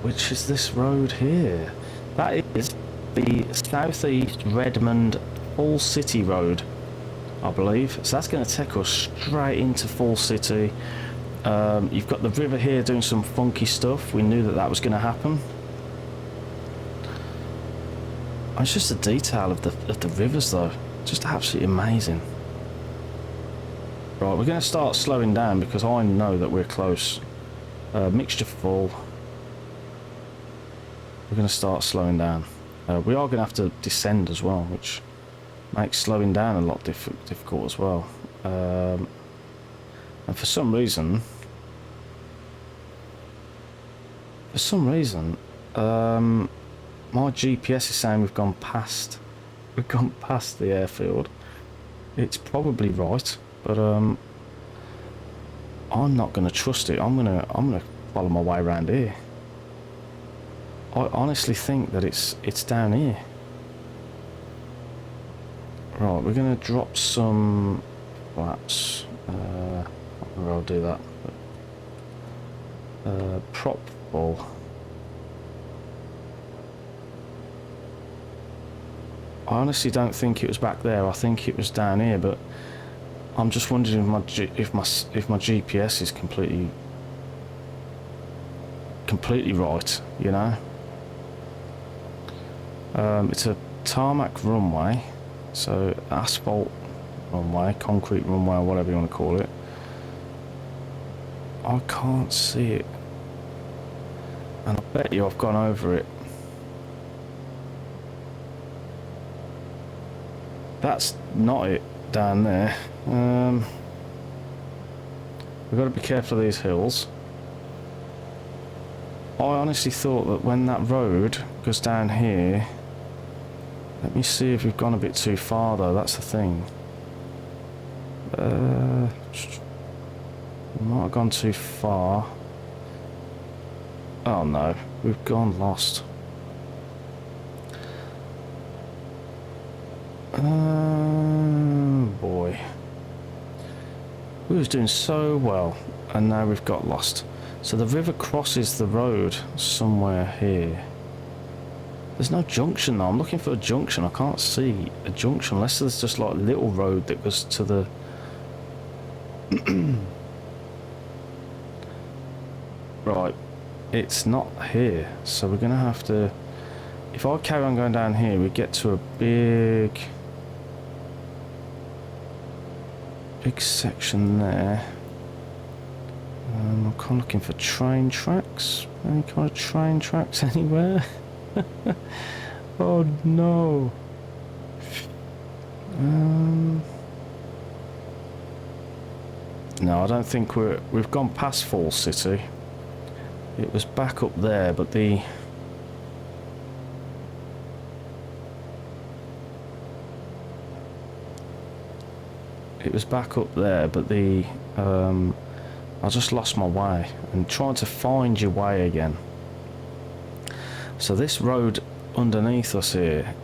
A: Which is this road here? That is the Southeast Redmond Full City Road, I believe. So that's going to take us straight into Full City. You've got the river here doing some funky stuff. We knew that was going to happen. It's just the detail of the rivers though, just absolutely amazing. Right, we're going to start slowing down because I know that we're close. Mixture full. We're going to start slowing down. We are going to have to descend as well, which makes slowing down a lot difficult as well. And for some reason, my GPS is saying we've gone past the airfield. It's probably right. But I'm not going to trust it. I'm gonna follow my way around here. I honestly think that it's down here. Right, we're going to drop some flaps. I'll do that. Prop ball. I honestly don't think it was back there. I think it was down here, but I'm just wondering if my GPS is completely completely right, you know. It's a tarmac runway, so asphalt runway, concrete runway, or whatever you want to call it. I can't see it, and I bet you I've gone over it. That's not it down there. We've got to be careful of these hills. I honestly thought that when that road goes down here, let me see if we've gone a bit too far though, that's the thing. We might have gone too far. Oh no, we've gone lost. Oh boy. We was doing so well, and now we've got lost. So the river crosses the road somewhere here. There's no junction though. I'm looking for a junction. I can't see a junction unless there's just like a little road that goes to the... Right, it's not here. So we're going to have to... If I carry on going down here, we get to a big section there. I'm kind of looking for train tracks. Any kind of train tracks anywhere? Oh no. No, I don't think we've gone past Fall City. It was back up there, but the... It was back up there, but the... I just lost my way and trying to find your way again. So this road underneath us here,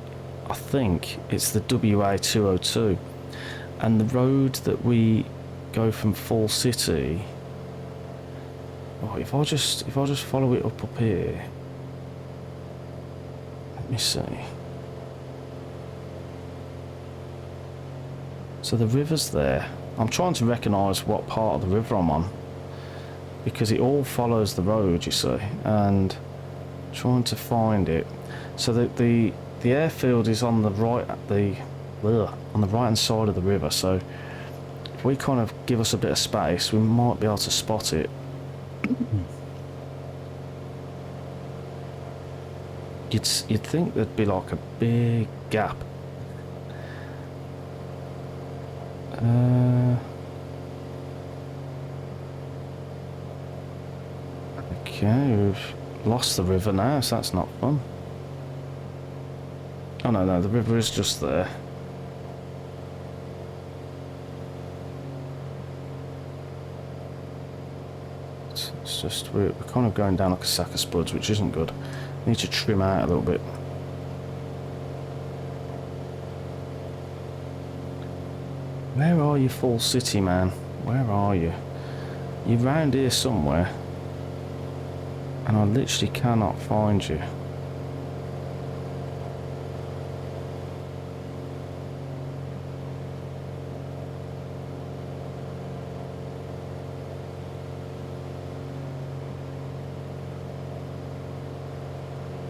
A: I think it's the WA202, and the road that we go from Fall City. Oh, if I just follow it up here. Let me see. So the river's there. I'm trying to recognise what part of the river I'm on, because it all follows the road, you see, and trying to find it. So the airfield is on the right, on the right hand side of the river. So if we kind of give us a bit of space, we might be able to spot it. You'd think there'd be like a big gap. Okay, we've lost the river now, so that's not fun. Oh no, the river is just there. It's just, we're kind of going down like a sack of spuds, which isn't good. Need to trim out a little bit. Where are you, Fall City, man? Where are you? You're round here somewhere, and I literally cannot find you.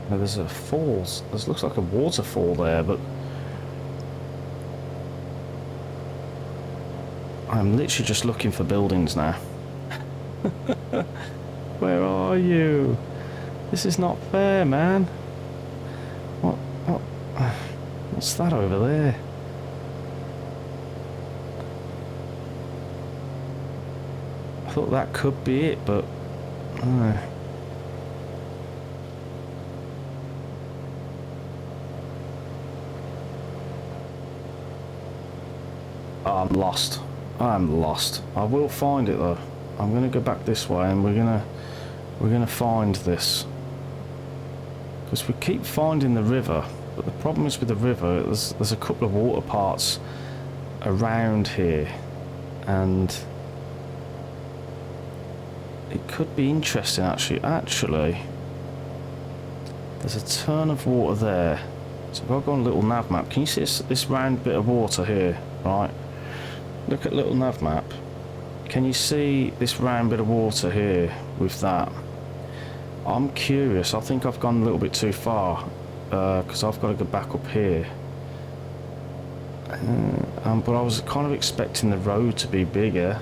A: Now there's a falls. There looks like a waterfall there, but I'm literally just looking for buildings now. Where are you? This is not fair, man. What's that over there? I thought that could be it, but I'm lost. I'm lost. I will find it though. I'm gonna go back this way, and we're gonna find this, because we keep finding the river, but the problem is with the river, there's a couple of water parts around here, and it could be interesting actually. There's a ton of water there. So if I go on a little nav map, can you see this round bit of water here, right? Look at little nav map. Can you see this round bit of water here with that? I'm curious. I think I've gone a little bit too far because I've got to go back up here. But I was kind of expecting the road to be bigger.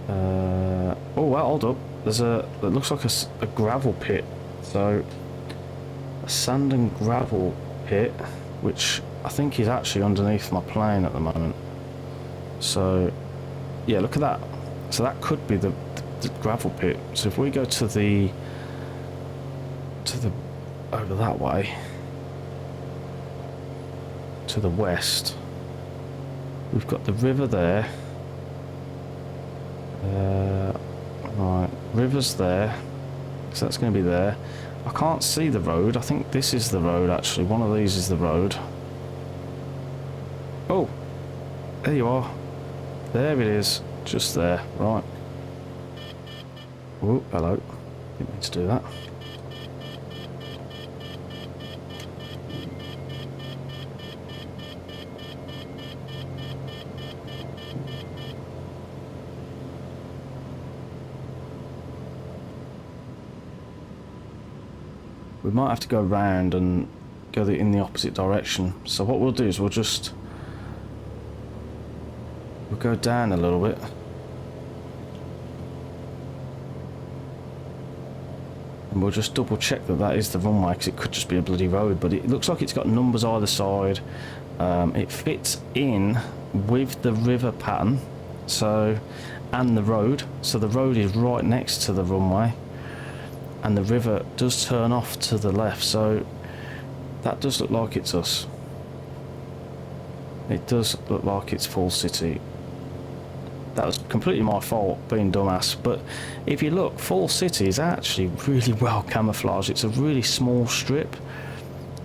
A: Oh well, hold up. There's it looks like a gravel pit. So a sand and gravel pit, which I think is actually underneath my plane at the moment. So yeah, look at that. So that could be the gravel pit. So if we go to the over that way to the west, we've got the river there. Right, river's there, so that's going to be there. I can't see the road. I think this is the road actually. One of these is the road. Oh, there you are. There it is, just there. Right. Oh, hello. Didn't mean to do that. We might have to go round and go in the opposite direction. So what we'll do is we'll go down a little bit. And we'll just double check that that is the runway, because it could just be a bloody road. But it looks like it's got numbers either side. It fits in with the river pattern, so, and the road. So the road is right next to the runway. And the river does turn off to the left, so that does look like it's us. It does look like it's Full City. That was completely my fault, being dumbass. But if you look, Full City is actually really well camouflaged. It's a really small strip,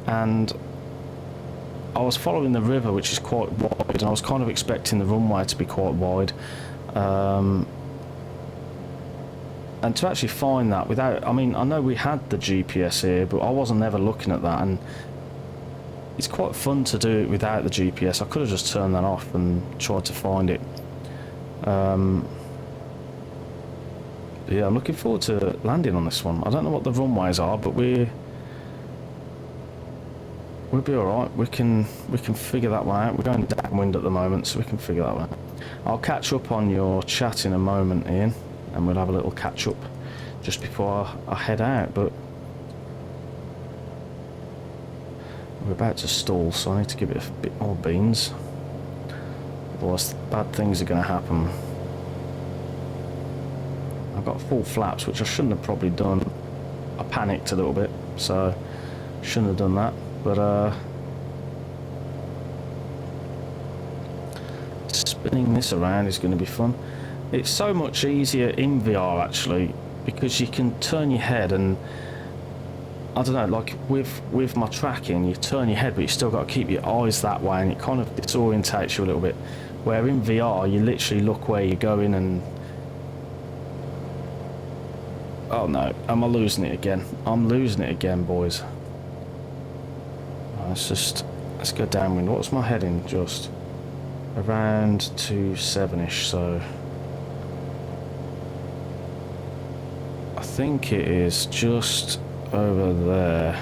A: and I was following the river, which is quite wide, and I was kind of expecting the runway to be quite wide. And to actually find that without, I mean, I know we had the GPS here, but I wasn't ever looking at that, and it's quite fun to do it without the GPS. I could have just turned that off and tried to find it. Yeah, I'm looking forward to landing on this one. I don't know what the runways are, but we'll be alright. We can figure that one out. We're going downwind at the moment, so we can figure that one out. I'll catch up on your chat in a moment, Ian, and we'll have a little catch up just before I head out. But we're about to stall, so I need to give it a bit more beans, otherwise bad things are going to happen. I've got full flaps, which I shouldn't have probably done. I panicked a little bit, so shouldn't have done that. But spinning this around is going to be fun. It's so much easier in VR actually, because you can turn your head, and I don't know, like with my tracking, you turn your head, but you still got to keep your eyes that way, and it kind of disorientates you a little bit. Where in VR, you literally look where you're going, and oh no, am I losing it again? I'm losing it again, boys. Let's go downwind. What's my heading? Just around 27ish, so I think it is just over there.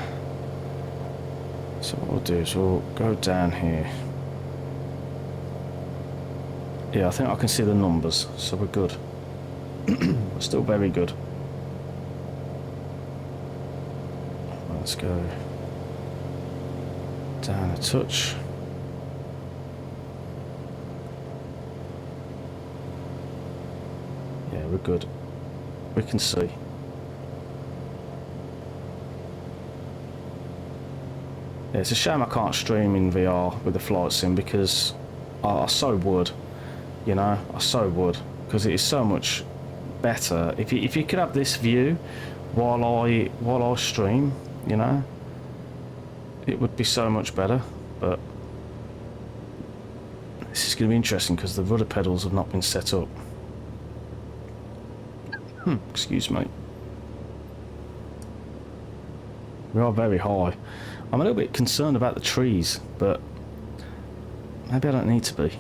A: So what we'll do is we'll go down here. Yeah, I think I can see the numbers, so we're good. We're still very good. Let's go down a touch. Yeah, we're good. We can see. Yeah, it's a shame I can't stream in VR with the flight sim, because I so would, you know, I so would, because it is so much better if you could have this view while I stream, you know, it would be so much better. But this is going to be interesting because the rudder pedals have not been set up. Excuse me. We are very high. I'm a little bit concerned about the trees, but maybe I don't need to be.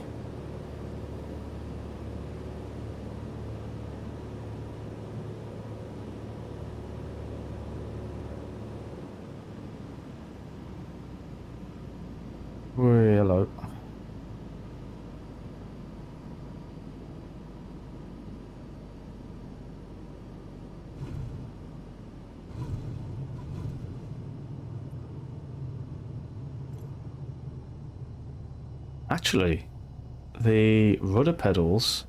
A: Hello. Actually, the rudder pedals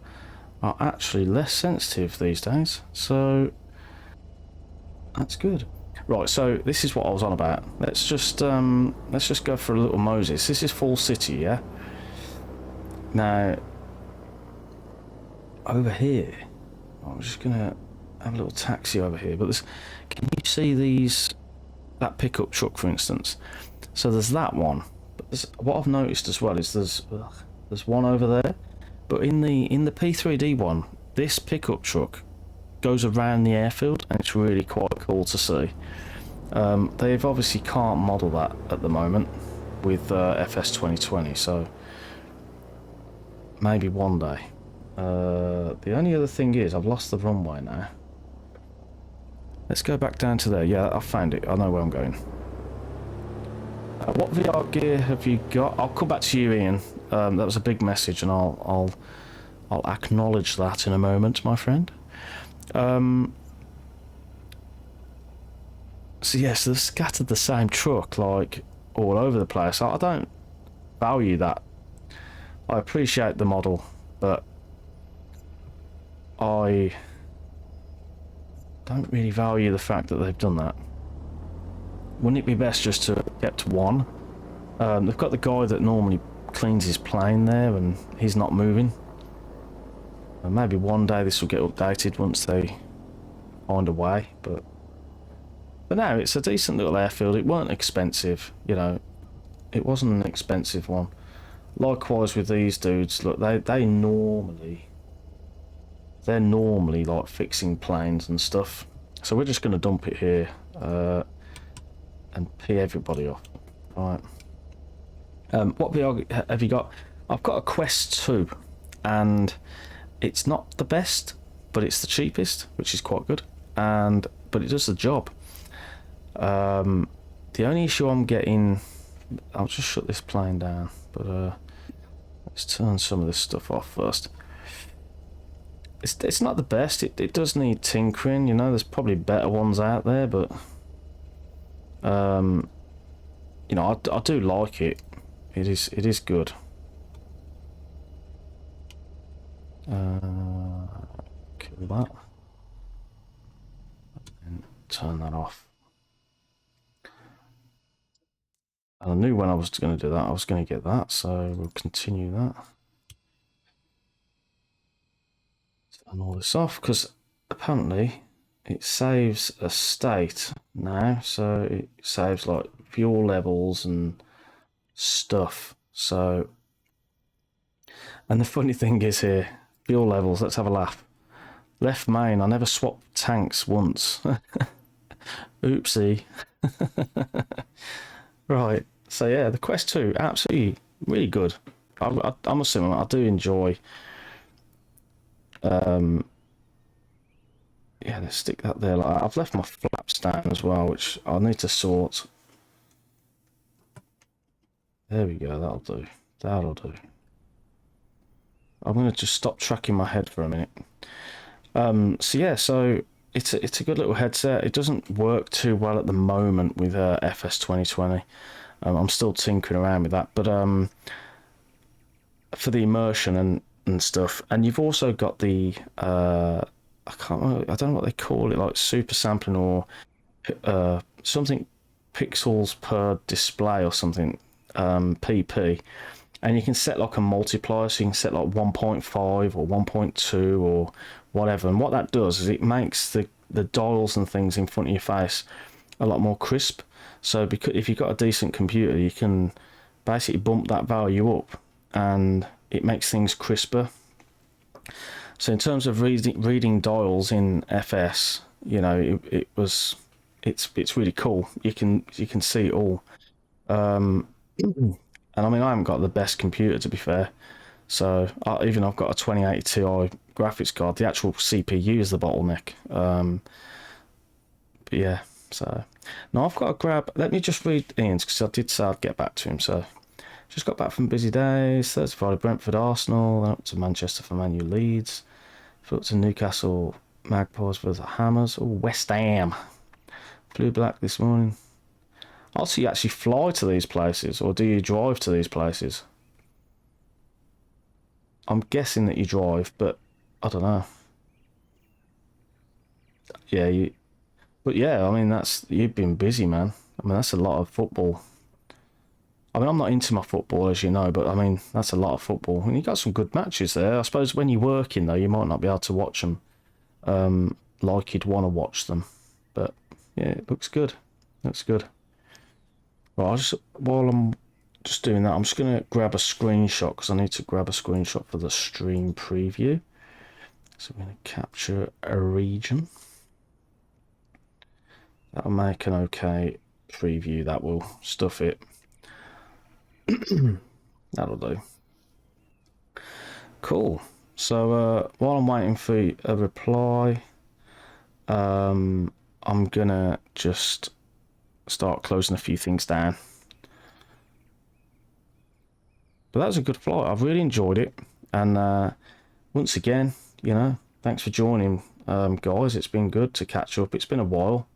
A: are actually less sensitive these days, so that's good. Right, so this is what I was on about. Let's just go for a little Moses. This is Fall City, yeah. Now, over here, I'm just gonna have a little taxi over here. But there's, can you see that pickup truck, for instance? So there's that one. But what I've noticed as well is there's one over there. But in the P3D one, this pickup truck goes around the airfield, and it's really quite cool to see. They've obviously can't model that at the moment with FS2020, so maybe one day. The only other thing is I've lost the runway now. Let's go back down to there. Yeah, I found it. I know where I'm going. What VR gear have you got? I'll come back to you, Ian. That was a big message, and I'll acknowledge that in a moment, my friend. So yes, they've scattered the same truck like all over the place. I don't value that. I appreciate the model, but I don't really value the fact that they've done that. Wouldn't it be best just to get to one? They've got the guy that normally cleans his plane there, and he's not moving. Maybe one day this will get updated once they find a way, but no, it's a decent little airfield. It weren't expensive, you know. It wasn't an expensive one. Likewise with these dudes, look, they're normally like fixing planes and stuff. So we're just going to dump it here and pee everybody off. Right. What have you got? I've got a Quest 2, and it's not the best, but it's the cheapest, which is quite good. But it does the job. The only issue I'm getting, I'll just shut this plane down, but let's turn some of this stuff off first. It's not the best. It does need tinkering, you know. There's probably better ones out there, but you know, I do like it. It is good. Kill that and turn that off. And I knew when I was going to do that, I was going to get that, so we'll continue that. Turn all this off, because apparently it saves a state now, so it saves like fuel levels and stuff. So, and the funny thing is here, fuel levels, let's have a laugh. Left main, I never swapped tanks once. Oopsie. Right, so yeah, the Quest 2, absolutely really good. I must admit, I do enjoy. Yeah, let's stick that there. Like, I've left my flaps down as well, which I'll need to sort. There we go, that'll do. That'll do. I'm going to just stop tracking my head for a minute. So yeah, so it's a good little headset. It doesn't work too well at the moment with FS2020. I'm still tinkering around with that, but for the immersion and stuff. And you've also got the I don't know what they call it, like super sampling or something, pixels per display or something, PP. And you can set like a multiplier, so you can set like 1.5 or 1.2 or whatever. And what that does is it makes the dials and things in front of your face a lot more crisp. So because if you've got a decent computer, you can basically bump that value up, and it makes things crisper. So in terms of reading dials in FS, you know, it's really cool. You can see it all. And I mean, I haven't got the best computer, to be fair. So I've got a 2080 Ti graphics card. The actual CPU is the bottleneck. But yeah, so now I've got to grab. Let me just read Ian's, because I did say I'd get back to him. So Just got back from busy days. Thursday, Friday, Brentford, Arsenal. Then up to Manchester for Man U, Leeds. Flew up to Newcastle, Magpies versus Hammers. Oh, West Ham. Flew black this morning. Also, you actually fly to these places, or do you drive to these places? I'm guessing that you drive, but I don't know. Yeah, but yeah, I mean, you've been busy, man. I mean, that's a lot of football. I mean, I'm not into my football, as you know, but I mean, that's a lot of football. And you got some good matches there. I suppose when you're working, though, you might not be able to watch them like you'd want to watch them. But yeah, it looks good. Looks good. Right, while I'm just doing that, I'm just going to grab a screenshot because I need to grab a screenshot for the stream preview. So I'm going to capture a region. That'll make an okay preview. That will stuff it. That'll do. Cool. So while I'm waiting for a reply, I'm gonna just start closing a few things down. But that was a good flight. I've really enjoyed it, and once again, you know, thanks for joining, guys. It's been good to catch up. It's been a while,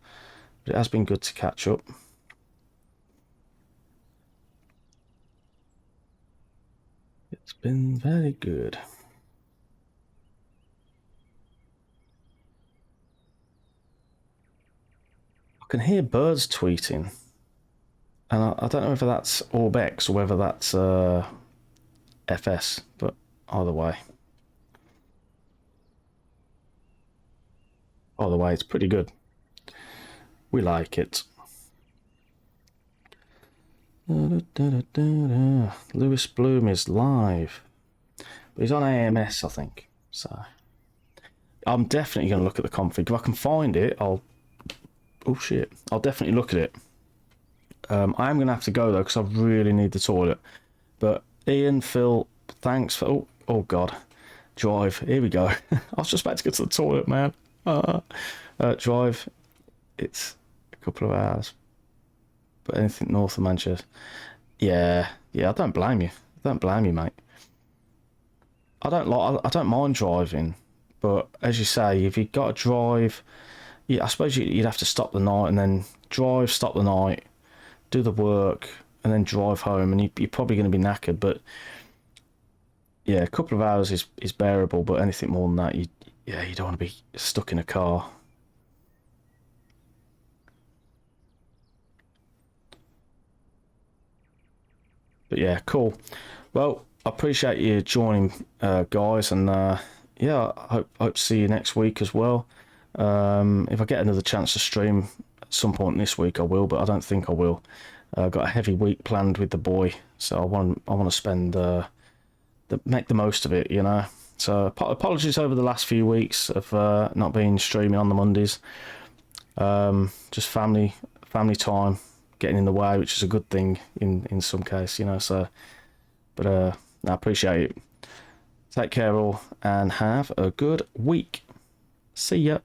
A: but it has been good to catch up. It's been very good. I can hear birds tweeting, and I don't know whether that's Orbx or whether that's FS, but either way. Either way, it's pretty good. We like it. Lewis Bloom is live, but he's on AMS, I think. So I'm definitely going to look at the config. If I can find it, I'll definitely look at it. I am going to have to go though because I really need the toilet. But Ian, Phil, thanks for oh god, drive. Here we go. I was just about to get to the toilet, man. Drive. It's a couple of hours. But anything north of Manchester, yeah. I don't blame you. Mate. I don't mind driving, but as you say, if you've got to drive, I suppose you'd have to stop the night and then drive, stop the night, do the work, and then drive home, and you're probably going to be knackered. But yeah, a couple of hours is bearable, but anything more than that, you don't want to be stuck in a car. But yeah, cool. Well, I appreciate you joining, guys, and yeah, I hope to see you next week as well. If I get another chance to stream at some point this week, I will, but I don't think I will. I've got a heavy week planned with the boy, so I want to spend make the most of it, you know. So apologies over the last few weeks of not being streaming on the Mondays. Just family time getting in the way, which is a good thing in some case, you know. So, but I appreciate it. Take care all, and have a good week. See ya.